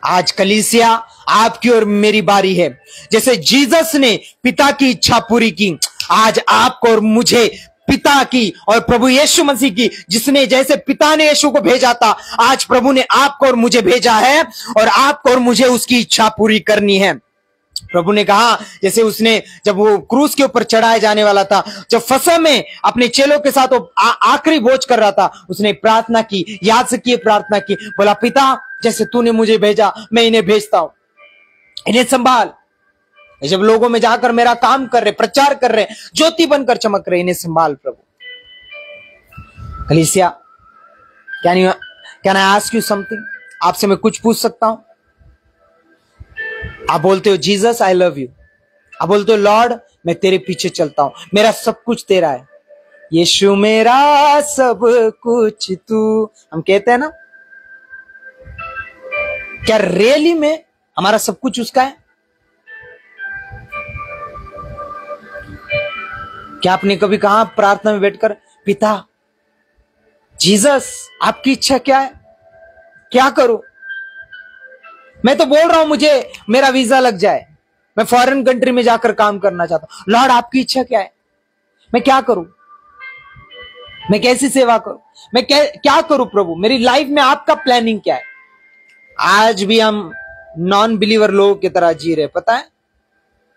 आज कलीसिया आपकी और मेरी बारी है। जैसे जीसस ने पिता की इच्छा पूरी की, आज आपको और मुझे पिता की और प्रभु यीशु मसीह की, जिसने जैसे पिता ने यीशु को भेजा था, आज प्रभु ने आपको और मुझे भेजा है और आपको और मुझे उसकी इच्छा पूरी करनी है। प्रभु ने कहा, जैसे उसने जब वो क्रूस के ऊपर चढ़ाया जाने वाला था, जब फसह में अपने चेलों के साथ वो आखिरी भोज कर रहा था, उसने प्रार्थना की, याद से की प्रार्थना की, बोला पिता जैसे तूने मुझे भेजा मैं इन्हें भेजता हूं, इन्हें संभाल। जब लोगों में जाकर मेरा काम कर रहे, प्रचार कर रहे, ज्योति बनकर चमक रहे, इन्हें संभाल प्रभु। कलीसिया, can I ask you something? आपसे मैं कुछ पूछ सकता हूं? आप बोलते हो जीसस आई लव यू, आप बोलते हो लॉर्ड मैं तेरे पीछे चलता हूं, मेरा सब कुछ तेरा है, यीशु मेरा सब कुछ तू, हम कहते हैं ना, क्या रियली में हमारा सब कुछ उसका है? क्या आपने कभी कहा प्रार्थना में बैठकर, पिता जीसस आपकी इच्छा क्या है, क्या करूं? मैं तो बोल रहा हूं मुझे मेरा वीजा लग जाए, मैं फॉरेन कंट्री में जाकर काम करना चाहता हूं, लॉर्ड आपकी इच्छा क्या है, मैं क्या करूं, मैं कैसी सेवा करूं, मैं क्या करूं प्रभु, मेरी लाइफ में आपका प्लानिंग क्या है? आज भी हम नॉन बिलीवर लोगों की तरह जी रहे, पता है?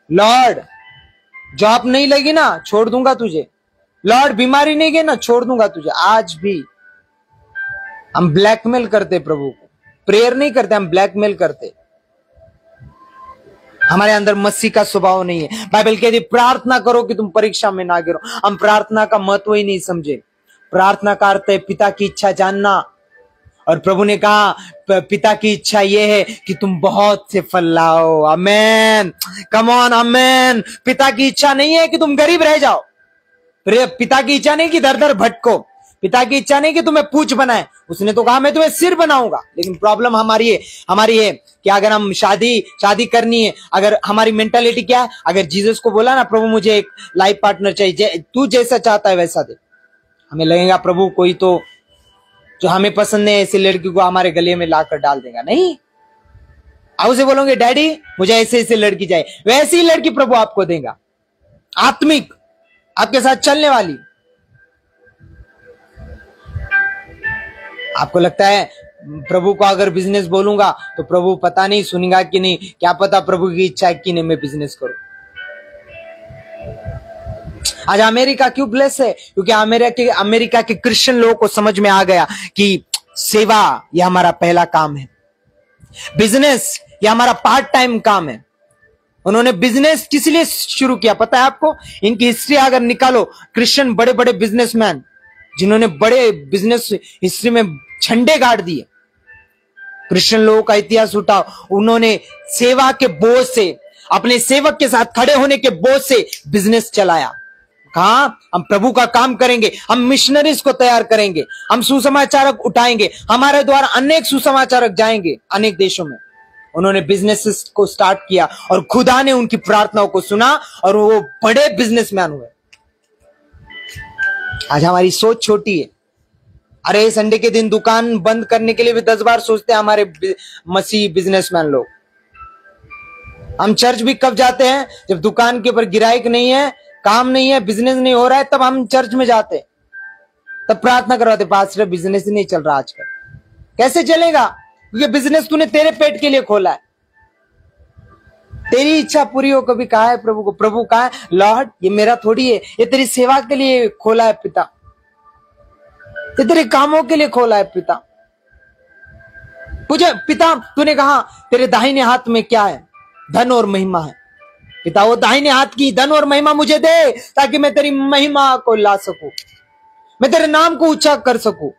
लॉर्ड जॉब नहीं लगी ना छोड़ दूंगा तुझे, लॉर्ड बीमारी नहीं गई ना छोड़ दूंगा तुझे। आज भी हम ब्लैकमेल करते प्रभु को, प्रेयर नहीं करते, हम ब्लैकमेल करते। हमारे अंदर मसीह का स्वभाव नहीं है। बाइबल कहती प्रार्थना करो कि तुम परीक्षा में ना गिरो। हम प्रार्थना का महत्व ही नहीं समझे। प्रार्थना का अर्थ है पिता की इच्छा जानना, और प्रभु ने कहा पिता की इच्छा यह है कि तुम बहुत से फल लाओ। आमेन, कम ऑन, आमेन। पिता की इच्छा नहीं है कि तुम गरीब रह जाओ, पिता की इच्छा नहीं कि दर दर भटको, पिता की इच्छा नहीं कि तुम्हें पूछ बनाए। उसने तो कहा मैं तुम्हें सिर बनाऊंगा। लेकिन प्रॉब्लम हमारी है कि अगर हम शादी करनी है, अगर हमारी मेंटालिटी क्या है, अगर जीसस को बोला ना प्रभु मुझे एक लाइफ पार्टनर चाहिए, तू जैसा चाहता है वैसा दे, हमें लगेगा प्रभु कोई तो जो हमें पसंद नहीं ऐसी लड़की को हमारे गले में लाकर डाल देगा। नहीं, आप उसे बोलोगे डैडी मुझे ऐसे ऐसे लड़की चाहिए, वैसी लड़की प्रभु आपको देगा, आत्मिक, आपके साथ चलने वाली। आपको लगता है प्रभु को अगर बिजनेस बोलूंगा तो प्रभु पता नहीं सुनेगा कि नहीं, क्या पता प्रभु की इच्छा है कि नहीं मैं बिजनेस करूं। आज अमेरिका क्यों ब्लेस है? क्योंकि अमेरिका के क्रिश्चियन लोगों को समझ में आ गया कि सेवा यह हमारा पहला काम है, बिजनेस यह हमारा पार्ट टाइम काम है। उन्होंने बिजनेस किस लिए शुरू किया पता है आपको? इनकी हिस्ट्री अगर निकालो, क्रिश्चियन बड़े बड़े बिजनेसमैन जिन्होंने बड़े बिजनेस हिस्ट्री में झंडे गाड़ दिए, क्रिश्चियन लोगों का इतिहास उठाओ, उन्होंने सेवा के बोझ से, अपने सेवक के साथ खड़े होने के बोझ से बिजनेस चलाया। कहा हम प्रभु का काम करेंगे, हम मिशनरीज को तैयार करेंगे, हम सुसमाचारक उठाएंगे, हमारे द्वारा अनेक सुसमाचारक जाएंगे अनेक देशों में। उन्होंने बिजनेस को स्टार्ट किया और खुदा ने उनकी प्रार्थनाओं को सुना और वो बड़े बिजनेसमैन हुए। आज हमारी सोच छोटी है। अरे संडे के दिन दुकान बंद करने के लिए भी 10 बार सोचते हैं हमारे मसीह बिजनेसमैन लोग। हम चर्च भी कब जाते हैं? जब दुकान के ऊपर गिराइक नहीं है, काम नहीं है, बिजनेस नहीं हो रहा है, तब हम चर्च में जाते, तब प्रार्थना करवाते, पास्टर बिजनेस ही नहीं चल रहा आजकल। कैसे चलेगा? ये बिजनेस तूने तेरे पेट के लिए खोला है, तेरी इच्छा पूरी हो। कभी कहा है प्रभु को? प्रभु कहा है लॉर्ड ये मेरा थोड़ी है, ये तेरी सेवा के लिए खोला है पिता, ये तेरे कामों के लिए खोला है पिता। पूछे पिता तूने कहा तेरे दाहिने हाथ में क्या है? धन और महिमा है। पिता वो दाहिने हाथ की धन और महिमा मुझे दे ताकि मैं तेरी महिमा को ला सकूं, मैं तेरे नाम को ऊंचा कर सकूं।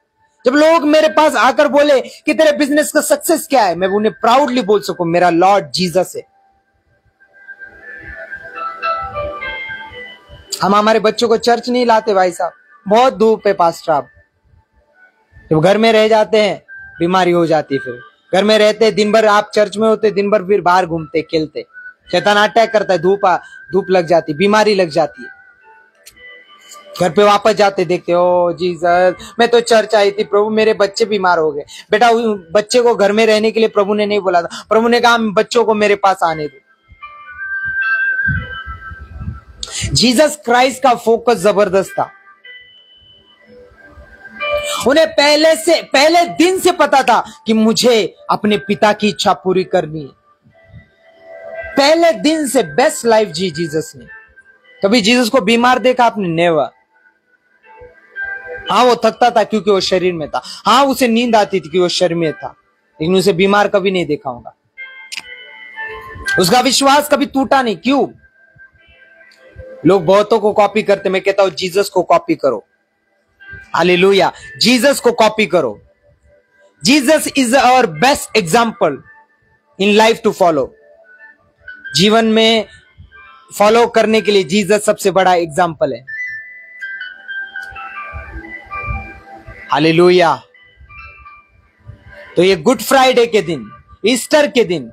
जब लोग मेरे पास आकर बोले कि तेरे बिजनेस का सक्सेस क्या है, मैं उन्हें प्राउडली बोल सकूं मेरा लॉर्ड जीसस है। हम हमारे बच्चों को चर्च नहीं लाते भाई साहब, बहुत धूप है पास्टर। आप जब घर में रह जाते हैं बीमारी हो जाती है, फिर घर में रहते दिन भर, आप चर्च में होते दिन भर, फिर बाहर घूमते खेलते, शैतान अटैक करता है, धूप लग जाती, बीमारी लग जाती है। घर पे वापस जाते देखते ओ जीसस मैं तो चर्च आई थी प्रभु, मेरे बच्चे बीमार हो गए। बेटा बच्चे को घर में रहने के लिए प्रभु ने नहीं बोला था, प्रभु ने कहा बच्चों को मेरे पास आने दो। जीसस क्राइस्ट का फोकस जबरदस्त था। उन्हें पहले दिन से पता था कि मुझे अपने पिता की इच्छा पूरी करनी है। पहले दिन से बेस्ट लाइफ जी जीसस ने। कभी जीसस को बीमार देखा आपने? नेवर। हाँ, वो थकता था क्योंकि वो शरीर में था। हाँ, उसे नींद आती थी कि वो शरीर में था, लेकिन उसे बीमार कभी नहीं देखा होगा। उसका विश्वास कभी टूटा नहीं। क्यों? लोग बहुतों को कॉपी करते, मैं कहता हूं जीसस को कॉपी करो। हालेलुया, जीसस को कॉपी करो। Jesus is our best example in life to follow. जीवन में फॉलो करने के लिए जीसस सबसे बड़ा एग्जाम्पल है। हालेलुया। तो ये गुड फ्राइडे के दिन, ईस्टर के दिन,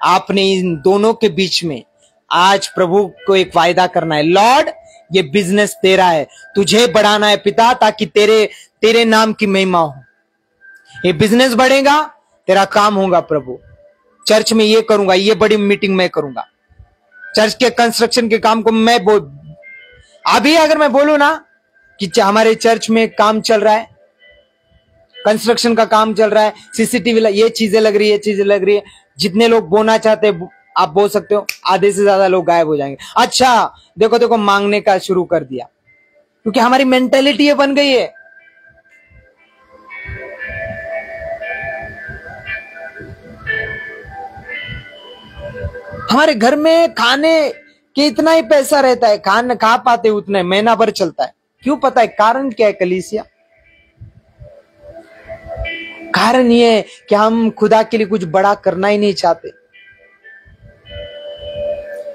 आपने इन दोनों के बीच में आज प्रभु को एक वायदा करना है। लॉर्ड, ये बिजनेस तेरा है, तुझे बढ़ाना है पिता, ताकि तेरे नाम की महिमा हो। ये बिजनेस बढ़ेगा, तेरा काम होगा प्रभु। चर्च में ये करूंगा, ये बड़ी मीटिंग मैं करूंगा। चर्च के कंस्ट्रक्शन के काम को मैं अभी अगर मैं बोलूं ना कि हमारे चर्च में काम चल रहा है, कंस्ट्रक्शन का काम चल रहा है, सीसीटीवी, ये चीजें लग रही है, ये चीजें लग रही है, जितने लोग बोलना चाहते हैं आप बोल सकते हो, आधे से ज्यादा लोग गायब हो जाएंगे। अच्छा, देखो मांगने का शुरू कर दिया, क्योंकि हमारी मेंटेलिटी ये बन गई है। हमारे घर में खाने के इतना ही पैसा रहता है, खाना खा पाते उतना, महीना भर चलता है। क्यों? पता है कारण क्या है कलीसिया? कारण ये है कि हम खुदा के लिए कुछ बड़ा करना ही नहीं चाहते।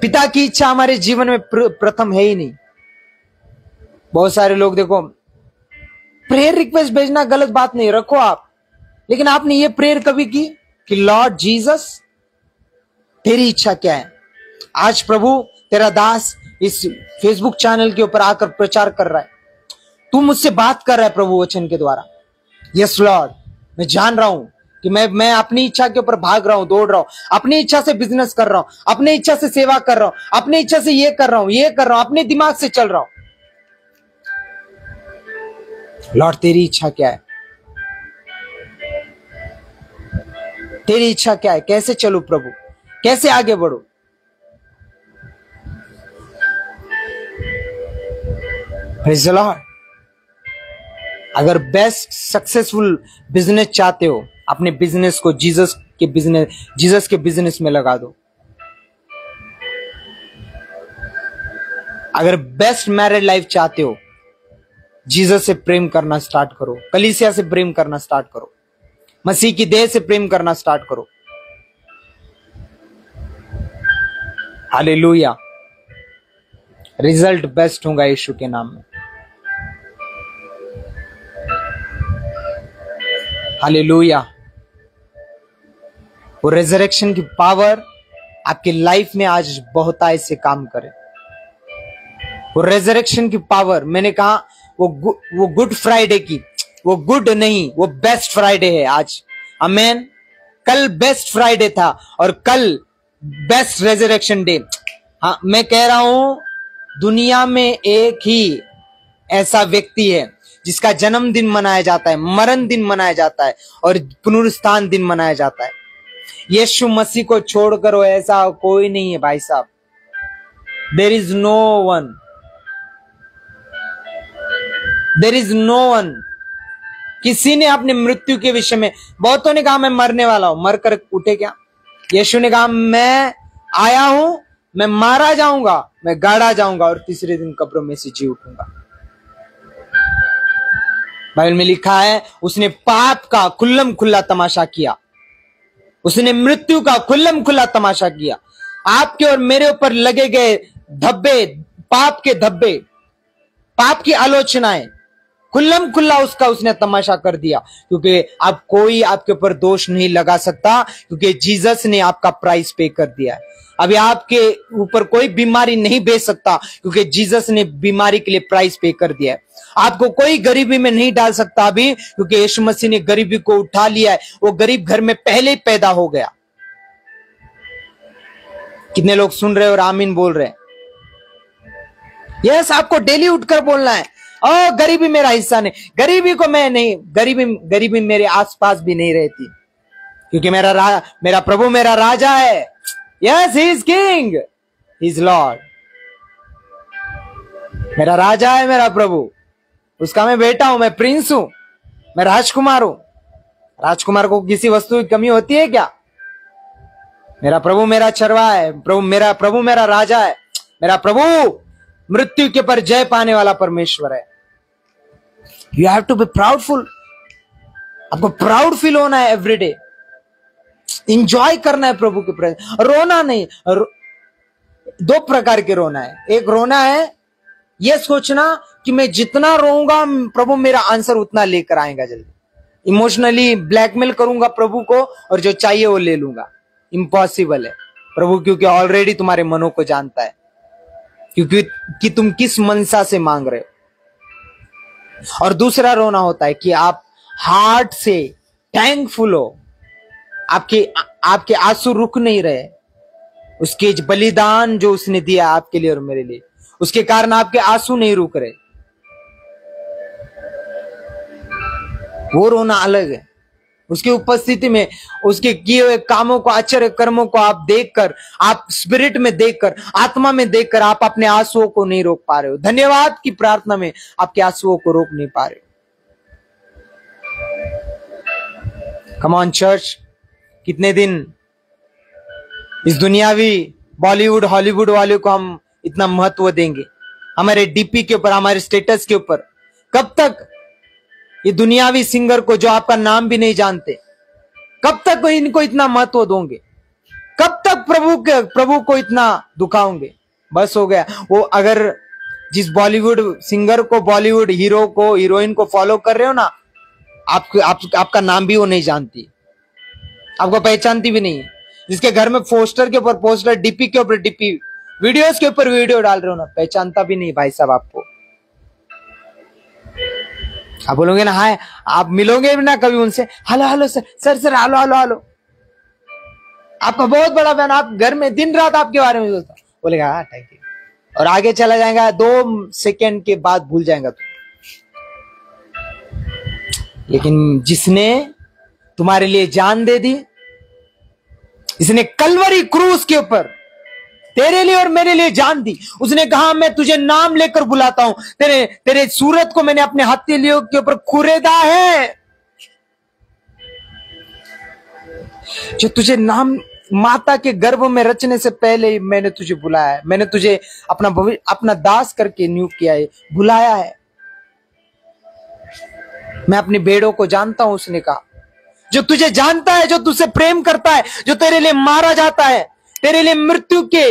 पिता की इच्छा हमारे जीवन में प्रथम है ही नहीं। बहुत सारे लोग, देखो, प्रेयर रिक्वेस्ट भेजना गलत बात नहीं, रखो आप, लेकिन आपने ये प्रेयर कभी की कि लॉर्ड जीसस, तेरी इच्छा क्या है? आज प्रभु, तेरा दास इस फेसबुक चैनल के ऊपर आकर प्रचार कर रहा है, तू मुझसे बात कर रहा है प्रभु वचन के द्वारा। यस लॉर्ड, मैं जान रहा हूं कि मैं अपनी इच्छा के ऊपर भाग रहा हूं, दौड़ रहा हूं, अपनी इच्छा से बिजनेस कर रहा हूं, अपनी इच्छा से सेवा कर रहा हूं, अपनी इच्छा से ये कर रहा हूं, अपने दिमाग से चल रहा हूं। लॉर्ड, तेरी इच्छा क्या है? तेरी इच्छा क्या है? कैसे चलूं प्रभु? कैसे आगे बढ़ूं? Praise the Lord. अगर बेस्ट सक्सेसफुल बिजनेस चाहते हो, अपने बिजनेस को जीसस के बिजनेस में लगा दो। अगर बेस्ट मैरिड लाइफ चाहते हो, जीसस से प्रेम करना स्टार्ट करो, कलीसिया से प्रेम करना स्टार्ट करो, मसीह की देह से प्रेम करना स्टार्ट करो। हालेलुया। रिजल्ट बेस्ट होगा यीशु के नाम में। हालेलुया। वो रेजरेक्शन की पावर आपकी लाइफ में आज बहुत ऐसे काम करे। वो रेजरेक्शन की पावर, मैंने कहा वो गुड फ्राइडे की, वो गुड नहीं, वो बेस्ट फ्राइडे है आज। आमेन। कल बेस्ट फ्राइडे था और कल बेस्ट रेजरेक्शन डे। हाँ, मैं कह रहा हूं दुनिया में एक ही ऐसा व्यक्ति है जिसका जन्मदिन मनाया जाता है, मरण दिन मनाया जाता है और पुनरुत्थान दिन मनाया जाता है। यीशु मसीह को छोड़कर वो ऐसा कोई नहीं है भाई साहब। There is no one, there is no one. किसी ने अपने मृत्यु के विषय में, बहुतों ने कहा मैं मरने वाला हूं, मर कर उठे क्या? यीशु ने कहा मैं आया हूं, मैं मारा जाऊंगा, मैं गाड़ा जाऊंगा और तीसरे दिन कब्रों में से जी उठूंगा। बाइबल में लिखा है उसने पाप का खुल्लम खुल्ला तमाशा किया, उसने मृत्यु का खुल्लम खुल्ला तमाशा किया। आपके और मेरे ऊपर लगे गए धब्बे, पाप के धब्बे, पाप की आलोचनाएं, खुल्लम खुल्ला उसने तमाशा कर दिया, क्योंकि अब कोई आपके ऊपर दोष नहीं लगा सकता, क्योंकि जीसस ने आपका प्राइस पे कर दिया है। अभी आपके ऊपर कोई बीमारी नहीं भेज सकता, क्योंकि जीसस ने बीमारी के लिए प्राइस पे कर दिया है। आपको कोई गरीबी में नहीं डाल सकता अभी, क्योंकि यीशु मसीह ने गरीबी को उठा लिया है। वो गरीब घर में पहले ही पैदा हो गया। कितने लोग सुन रहे और आमीन बोल रहे हैं? यस, आपको डेली उठकर बोलना है, ओ गरीबी मेरा हिस्सा नहीं, गरीबी को मैं नहीं, गरीबी मेरे आसपास भी नहीं रहती, क्योंकि मेरा प्रभु मेरा राजा है। Yes, he is king, he is Lord. मेरा राजा है मेरा प्रभु, उसका मैं बेटा हूं, मैं प्रिंस हूं, मैं राजकुमार हूं। राजकुमार को किसी वस्तु की कमी होती है क्या? मेरा प्रभु मेरा चरवाहा है, प्रभु मेरा राजा है। मेरा प्रभु मृत्यु के पर जय पाने वाला परमेश्वर है। You have to be proudful. आपको प्राउड फील होना है एवरीडे, इंजॉय करना है प्रभु के प्रेजेंस। रोना नहीं, दो प्रकार के रोना है। एक रोना है यह सोचना कि मैं जितना रोऊंगा प्रभु मेरा आंसर उतना लेकर आएगा जल्दी। इमोशनली ब्लैकमेल करूंगा प्रभु को और जो चाहिए वो ले लूंगा। इम्पॉसिबल है प्रभु, क्योंकि ऑलरेडी तुम्हारे मनों को जानता है, क्योंकि कि तुम किस मनसा से मांग रहे हो। और दूसरा रोना होता है कि आप हार्ट से थैंकफुल हो, आपके आंसू रुक नहीं रहे, उसके बलिदान जो उसने दिया आपके लिए और मेरे लिए, उसके कारण आपके आंसू नहीं रुक रहे। वो रोना अलग है। उसकी उपस्थिति में उसके किए हुए कामों को, आश्चर्य कर्मों को आप देखकर, आप स्पिरिट में देखकर, आत्मा में देखकर आप अपने आंसुओं को नहीं रोक पा रहे हो। धन्यवाद की प्रार्थना में आपके आंसुओं को रोक नहीं पा रहे हो। कम ऑन चर्च, कितने दिन इस दुनियावी बॉलीवुड हॉलीवुड वाले को हम इतना महत्व देंगे? हमारे डीपी के ऊपर, हमारे स्टेटस के ऊपर। कब तक ये दुनियावी सिंगर को, जो आपका नाम भी नहीं जानते, कब तक इनको इतना महत्व दोगे? कब तक प्रभु को इतना दुखाओगे? बस हो गया। वो अगर जिस बॉलीवुड सिंगर को, बॉलीवुड हीरो को, हीरोइन को फॉलो कर रहे हो ना, आपका नाम भी वो नहीं जानती, आपको पहचानती भी नहीं है। जिसके घर में पोस्टर के ऊपर पोस्टर, डीपी के ऊपर डीपी, वीडियोस के ऊपर वीडियो डाल रहे हो ना, पहचानता भी नहीं भाई साहब आपको। आप बोलोगे ना हाय, आप मिलोगे भी ना कभी उनसे, hello hello sir sir hello hello hello. आपका बहुत बड़ा फैन, आप घर में दिन रात आपके बारे में सोचता, बोलेगा हाँ थैंक यू, और आगे चला जाएगा, 2 सेकंड के बाद भूल जाएगा तुम। लेकिन जिसने तुम्हारे लिए जान दे दी, जिसने कलवरी क्रूस के ऊपर तेरे लिए और मेरे लिए जान दी, उसने कहा मैं तुझे नाम लेकर बुलाता हूं, तेरे सूरत को मैंने अपने हथेलियों के ऊपर खुरेदा है। जो तुझे नाम माता के गर्भ में रचने से पहले ही मैंने तुझे बुलाया है, मैंने तुझे अपना दास करके नियुक्त किया है, बुलाया है। मैं अपनी भेड़ों को जानता हूं, उसने कहा। जो तुझे जानता है, जो तुझसे प्रेम करता है, जो तेरे लिए मारा जाता है, तेरे लिए मृत्यु के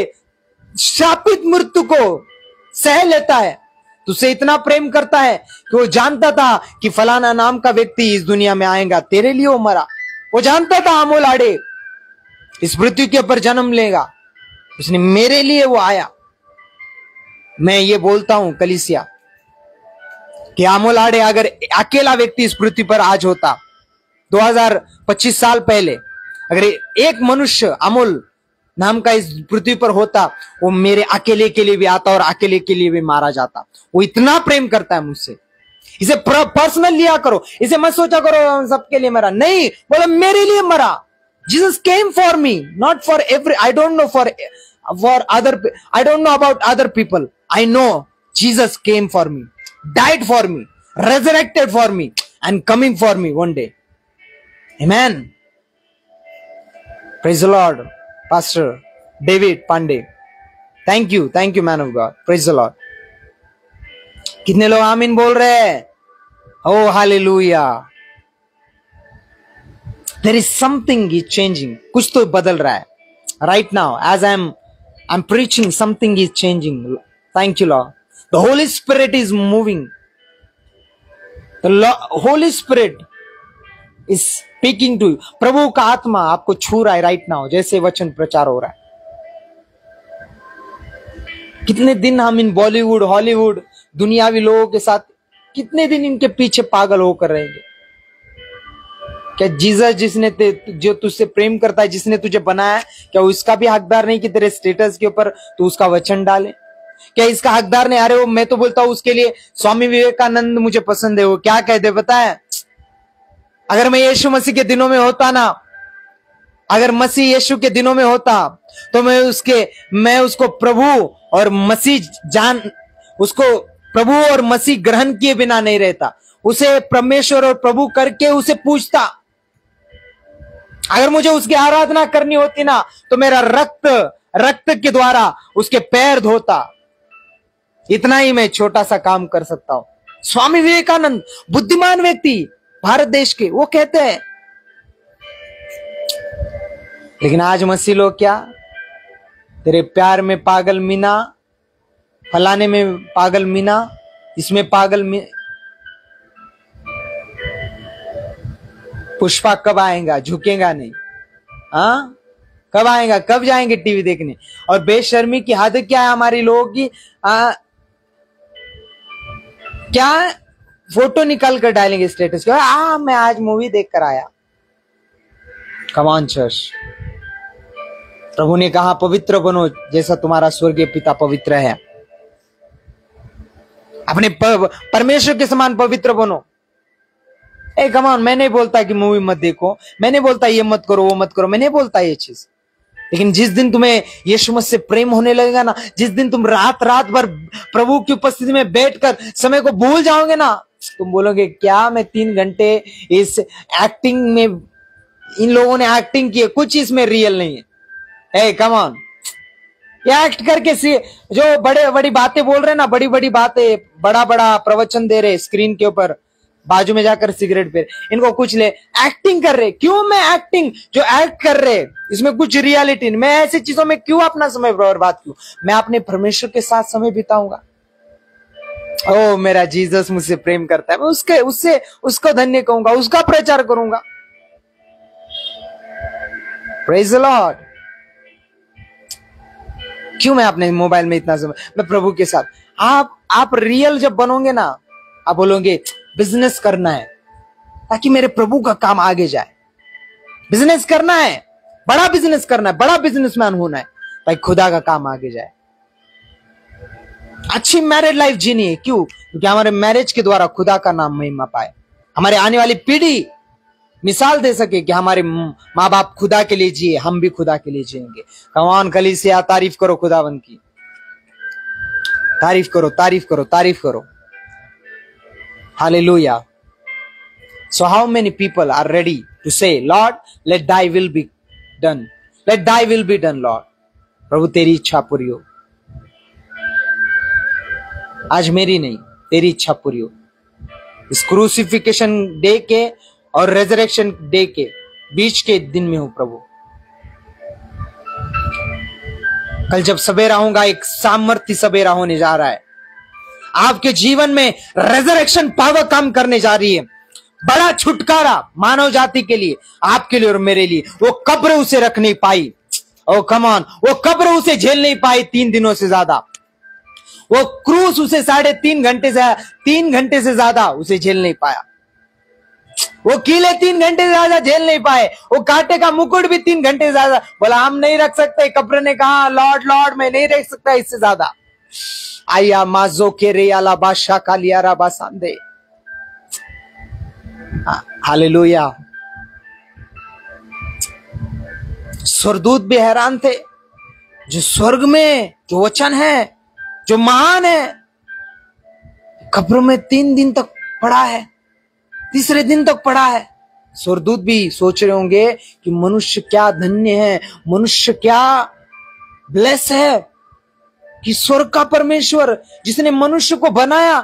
शापित मृत्यु को सह लेता है, तुझसे इतना प्रेम करता है कि वो जानता था कि फलाना नाम का व्यक्ति इस दुनिया में आएगा, तेरे लिए वो मरा। वो जानता था आमोल आड़े इस पृथ्वी के ऊपर जन्म लेगा, उसने मेरे लिए वो आया। मैं ये बोलता हूं कलीसिया कि आमोल आड़े अगर अकेला व्यक्ति इस पृथ्वी पर आज होता, 2025 साल पहले, अगर एक मनुष्य अमोल नाम का इस पृथ्वी पर होता, वो मेरे अकेले के लिए भी आता और अकेले के लिए भी मारा जाता। वो इतना प्रेम करता है मुझसे। इसे पर्सनल लिया करो, इसे मत सोचा करो सबके लिए मरा, नहीं, बोलो मेरे लिए मरा। Jesus came for me, not for every, I don't know for other, I don't know about other people, I know Jesus came for me, died for me, resurrected for me, and coming for me one day. Amen. Praise the Lord, Pastor David Pandey. Thank you, man of God. Praise the Lord. कितने लोग आमीन बोल रहे हैं? Oh, hallelujah. There is something is changing. कुछ तो बदल रहा है. Right now, as I'm preaching, something is changing. Thank you, Lord. The Holy Spirit is moving. The Holy Spirit is speaking to you. प्रभु का आत्मा आपको छू रहा है right now, जैसे वचन प्रचार हो रहा है। कितने दिन हम इन बॉलीवुड, हॉलीवुड, दुनियावी लोगों के साथ कितने दिन इनके पीछे पागल होकर रहेंगे? क्या जीसस जो तुझसे प्रेम करता है, जिसने तुझे बनाया, क्या उसका भी हकदार नहीं कि तेरे स्टेटस के ऊपर तू उसका वचन डाले? क्या इसका हकदार नहीं? अरे वो मैं तो बोलता हूं उसके लिए स्वामी विवेकानंद मुझे पसंद है। वो क्या कहते पता है? अगर मैं यीशु मसीह के दिनों में होता ना, अगर मसीह यीशु के दिनों में होता तो मैं उसको प्रभु और मसीह उसको प्रभु और मसीह ग्रहण किए बिना नहीं रहता। उसे परमेश्वर और प्रभु करके उसे पूछता। अगर मुझे उसकी आराधना करनी होती ना तो मेरा रक्त के द्वारा उसके पैर धोता। इतना ही मैं छोटा सा काम कर सकता हूं। स्वामी विवेकानंद बुद्धिमान व्यक्ति भारत देश के, वो कहते हैं। लेकिन आज मसीह लोग क्या? तेरे प्यार में पागल मीना, फलाने में पागल मीना, इसमें पागल पुष्पा कब आएगा? झुकेगा नहीं। हाँ, कब आएगा? कब जाएंगे टीवी देखने? और बेशर्मी की हद क्या है हमारी लोगों की? क्या फोटो निकाल कर डालेंगे स्टेटस पे, मैं आज मूवी देख कर आया। Come on church. प्रभु ने कहा पवित्र बनो जैसा तुम्हारा स्वर्गीय पिता पवित्र है। अपने परमेश्वर के समान पवित्र बनो। कम ऑन, मैं नहीं बोलता कि मूवी मत देखो, मैं नहीं बोलता ये मत करो वो मत करो, मैं नहीं बोलता ये चीज। लेकिन जिस दिन तुम्हें यीशु मसीह से प्रेम होने लगेगा ना, जिस दिन तुम रात भर प्रभु की उपस्थिति में बैठकर समय को भूल जाओगे ना, तुम बोलोगे क्या मैं 3 घंटे इस एक्टिंग में, इन लोगों ने एक्टिंग की है, कुछ इसमें रियल नहीं है। कम ऑन, ये एक्ट करके जो बड़ी बातें बोल रहे हैं ना, बड़ी बातें, बड़ा प्रवचन दे रहे स्क्रीन के ऊपर, बाजू में जाकर सिगरेट पे, इनको कुछ ले, एक्टिंग कर रहे। क्यों मैं एक्टिंग जो एक्ट कर रहे, इसमें कुछ रियलिटी, मैं ऐसी चीजों में क्यों अपना समय बर्बाद क्यों? मैं अपने परमेश्वर के साथ समय बिताऊंगा। ओ मेरा जीसस मुझसे प्रेम करता है, मैं उसको धन्य कहूंगा, उसका प्रचार करूंगा। Praise the Lord. क्यों मैं अपने मोबाइल में इतना समय, मैं प्रभु के साथ। आप रियल जब बनोगे ना, आप बोलोगे बिजनेस करना है ताकि मेरे प्रभु का काम आगे जाए। बिजनेस करना है, बड़ा बिजनेस करना है, बड़ा बिजनेसमैन होना है ताकि खुदा का काम आगे जाए। अच्छी मैरिड लाइफ जीनी है। क्यों? क्योंकि हमारे मैरिज के द्वारा खुदा का नाम महिमा पाए, हमारे आने वाली पीढ़ी मिसाल दे सके कि हमारे माँ बाप खुदा के लिए जिए, हम भी खुदा के लिए जिएंगे। कमान कलीसिया, तारीफ करो खुदावन की, तारीफ करो, तारीफ करो, तारीफ करो। Hallelujah. So how many people are ready to say, Lord, let thy will be done. Let thy will be done, Lord. प्रभु तेरी इच्छा पूरी हो। आज मेरी नहीं, तेरी इच्छा पूरी हो। इस क्रूसिफिकेशन डे के और रेजरेक्शन डे के बीच के दिन में हो प्रभु। कल जब सवेरा होगा, एक सामर्थ्य सवेरा होने जा रहा है। आपके जीवन में रेजरेक्शन पावर काम करने जा रही है। बड़ा छुटकारा मानव जाति के लिए, आपके लिए और मेरे लिए। वो कब्र उसे रख नहीं पाई। ओ कम ऑन, वो कब्र उसे झेल नहीं पाई 3 दिनों से ज्यादा। वो क्रूस उसे 3 घंटे से ज्यादा उसे झेल नहीं पाया। वो कीले 3 घंटे से ज्यादा झेल नहीं पाए। वो कांटे का मुकुट भी 3 घंटे से ज्यादा। बोला हम नहीं रख सकते। कब्र ने कहा लॉर्ड लॉर्ड मैं नहीं रख सकता इससे ज्यादा। आया माजो के रेयाला बादशाह का लिया रा बासांदे। हालेलुया। स्वर्गदूत भी हैरान थे। जो स्वर्ग में जो वचन है, जो महान है, कब्र में 3 दिन तक पड़ा है, तीसरे दिन तक पड़ा है। स्वर्गदूत भी सोच रहे होंगे कि मनुष्य क्या धन्य है, मनुष्य क्या ब्लेस है कि स्वर्ग का परमेश्वर जिसने मनुष्य को बनाया,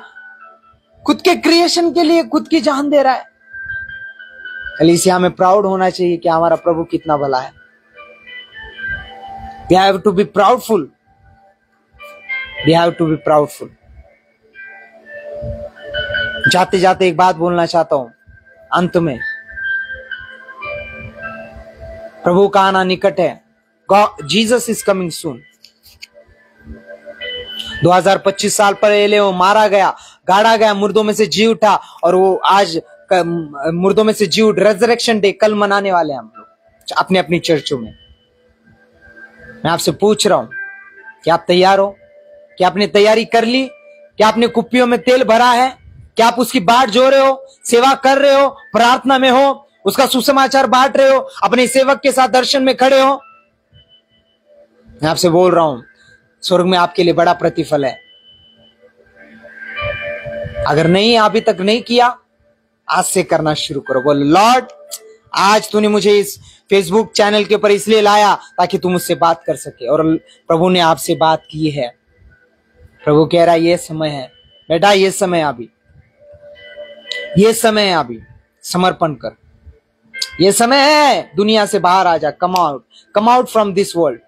खुद के क्रिएशन के लिए खुद की जान दे रहा है। कलीसिया में प्राउड होना चाहिए कि हमारा प्रभु कितना भला है। We have to be proudful. We have to be proudful. जाते जाते एक बात बोलना चाहता हूं अंत में। प्रभु का आना निकट है। Jesus is coming soon. 2025 साल पहले वो मारा गया, गाड़ा गया, मुर्दों में से जी उठा, और वो आज मुर्दों में से जी उठ रेजरेक्शन डे कल मनाने वाले हैं हम लोग अपने अपनी चर्चों में। मैं आपसे पूछ रहा हूं कि आप तैयार हो? क्या आपने तैयारी कर ली? क्या आपने कुप्पियों में तेल भरा है? क्या आप उसकी बाट जो रहे हो, सेवा कर रहे हो, प्रार्थना में हो, उसका सुसमाचार बांट रहे हो, अपने सेवक के साथ दर्शन में खड़े हो? मैं आपसे बोल रहा हूं, स्वर्ग में आपके लिए बड़ा प्रतिफल है। अगर नहीं, अभी तक नहीं किया, आज से करना शुरू करो। बोलो, लॉर्ड आज तूने मुझे इस फेसबुक चैनल के ऊपर इसलिए लाया ताकि तू मुझसे बात कर सके, और प्रभु ने आपसे बात की है। प्रभु कह रहा है ये समय है बेटा, ये समय है अभी, ये समय है अभी, समर्पण कर। ये समय है, दुनिया से बाहर आ जा, come out from this world,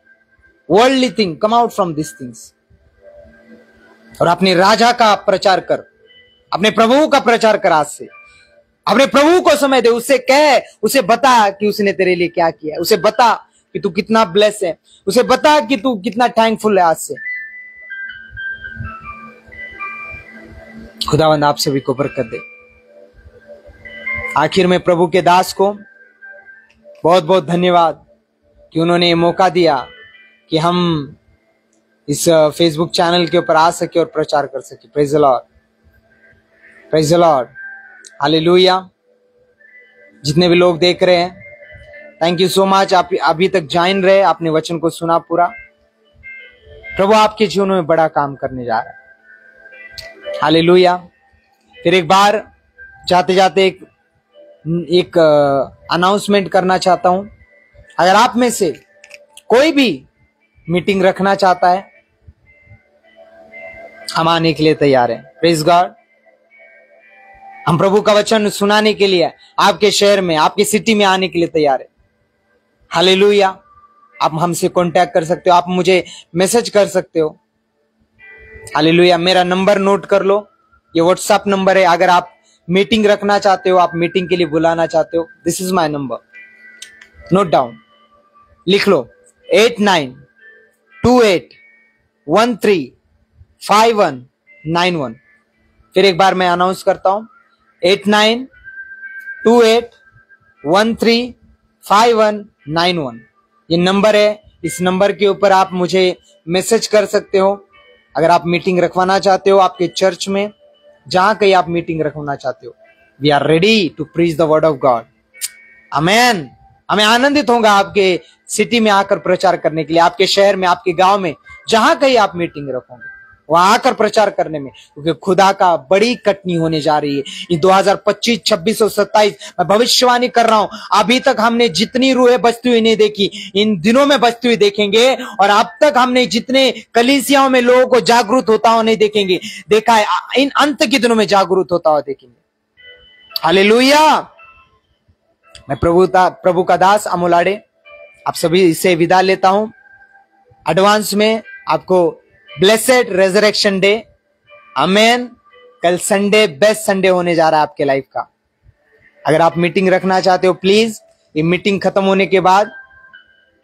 worldly thing, come out from this things, और अपने राजा का प्रचार कर, अपने प्रभु का प्रचार कर। आज से अपने प्रभु को समय दे, उससे कह, उसे बता कि उसने तेरे लिए क्या किया है, उसे बता कि तू कितना ब्लेस है, उसे बता कि तू कितना थैंकफुल है। आज से खुदावंद आप सभी को बरकत दे। आखिर में प्रभु के दास को बहुत बहुत धन्यवाद कि उन्होंने ये मौका दिया कि हम इस फेसबुक चैनल के ऊपर आ सके और प्रचार कर सके। Praise the Lord, praise the Lord, hallelujah. जितने भी लोग देख रहे हैं, थैंक यू सो मच। आप अभी तक ज्वाइन रहे, आपने वचन को सुना पूरा। प्रभु आपके जीवन में बड़ा काम करने जा रहा है, हालेलुया। फिर एक बार जाते जाते एक अनाउंसमेंट करना चाहता हूं। अगर आप में से कोई भी मीटिंग रखना चाहता है, हम आने के लिए तैयार हैं। Praise God. हम प्रभु का वचन सुनाने के लिए आपके शहर में, आपकी सिटी में आने के लिए तैयार है, हालेलुया। आप हमसे कांटेक्ट कर सकते हो, आप मुझे मैसेज कर सकते हो, हालेलुया। मेरा नंबर नोट कर लो, ये व्हाट्सएप नंबर है। अगर आप मीटिंग रखना चाहते हो, आप मीटिंग के लिए बुलाना चाहते हो, this is my number, note down, लिख लो, 8928135191। फिर एक बार मैं अनाउंस करता हूं, 8928135191 ये नंबर है। इस नंबर के ऊपर आप मुझे मैसेज कर सकते हो। अगर आप मीटिंग रखवाना चाहते हो आपके चर्च में, जहां कहीं आप मीटिंग रखवाना चाहते हो, we are ready to preach the word of God, आमेन। हमें आनंदित होगा आपके सिटी में आकर प्रचार करने के लिए, आपके शहर में, आपके गांव में, जहां कहीं आप मीटिंग रखोगे वहां आकर प्रचार करने में, क्योंकि खुदा का बड़ी कटनी होने जा रही है। ये 2025, 26 और 27 मैं भविष्यवाणी कर रहा हूं, अभी तक हमने जितनी रूहें बचती हुई नहीं देखी, इन दिनों में बचती हुई देखेंगे। और अब तक हमने जितने कलीसियाओं में लोगों को जागरूक होता हुआ नहीं देखेंगे, देखा है, इन अंत के दिनों में जागरूक होता हुआ देखेंगे, हालेलुया। मैं प्रभु का दास अमोलाडे आप सभी से विदा लेता हूं। एडवांस में आपको ब्लेसेड रेजरेक्शन डे, आमेन। कल संडे बेस्ट संडे होने जा रहा है आपके लाइफ का। अगर आप मीटिंग रखना चाहते हो, प्लीज ये मीटिंग खत्म होने के बाद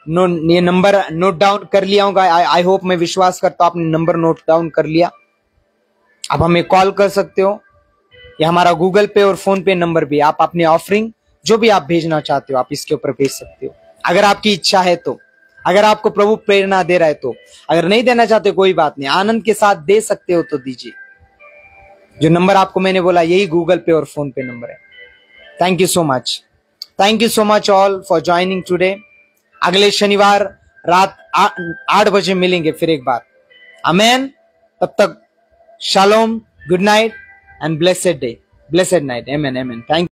ये नंबर नोट डाउन कर लिया होगा। आई होप, मैं विश्वास करता हूं आपने नंबर नोट डाउन कर लिया। आप हमें कॉल कर सकते हो, ये हमारा गूगल पे और फोन पे नंबर भी। आप अपनी ऑफरिंग जो भी आप भेजना चाहते हो, आप इसके ऊपर भेज सकते हो, अगर आपकी इच्छा है तो, अगर आपको प्रभु प्रेरणा दे रहा है तो। अगर नहीं देना चाहते कोई बात नहीं, आनंद के साथ दे सकते हो तो दीजिए। जो नंबर आपको मैंने बोला यही गूगल पे और फोन पे नंबर है। Thank you so much, thank you so much all for joining today. अगले शनिवार रात 8 बजे मिलेंगे फिर एक बार, आमेन। तब तक shalom, good night and blessed day, blessed night, amen, amen. Thank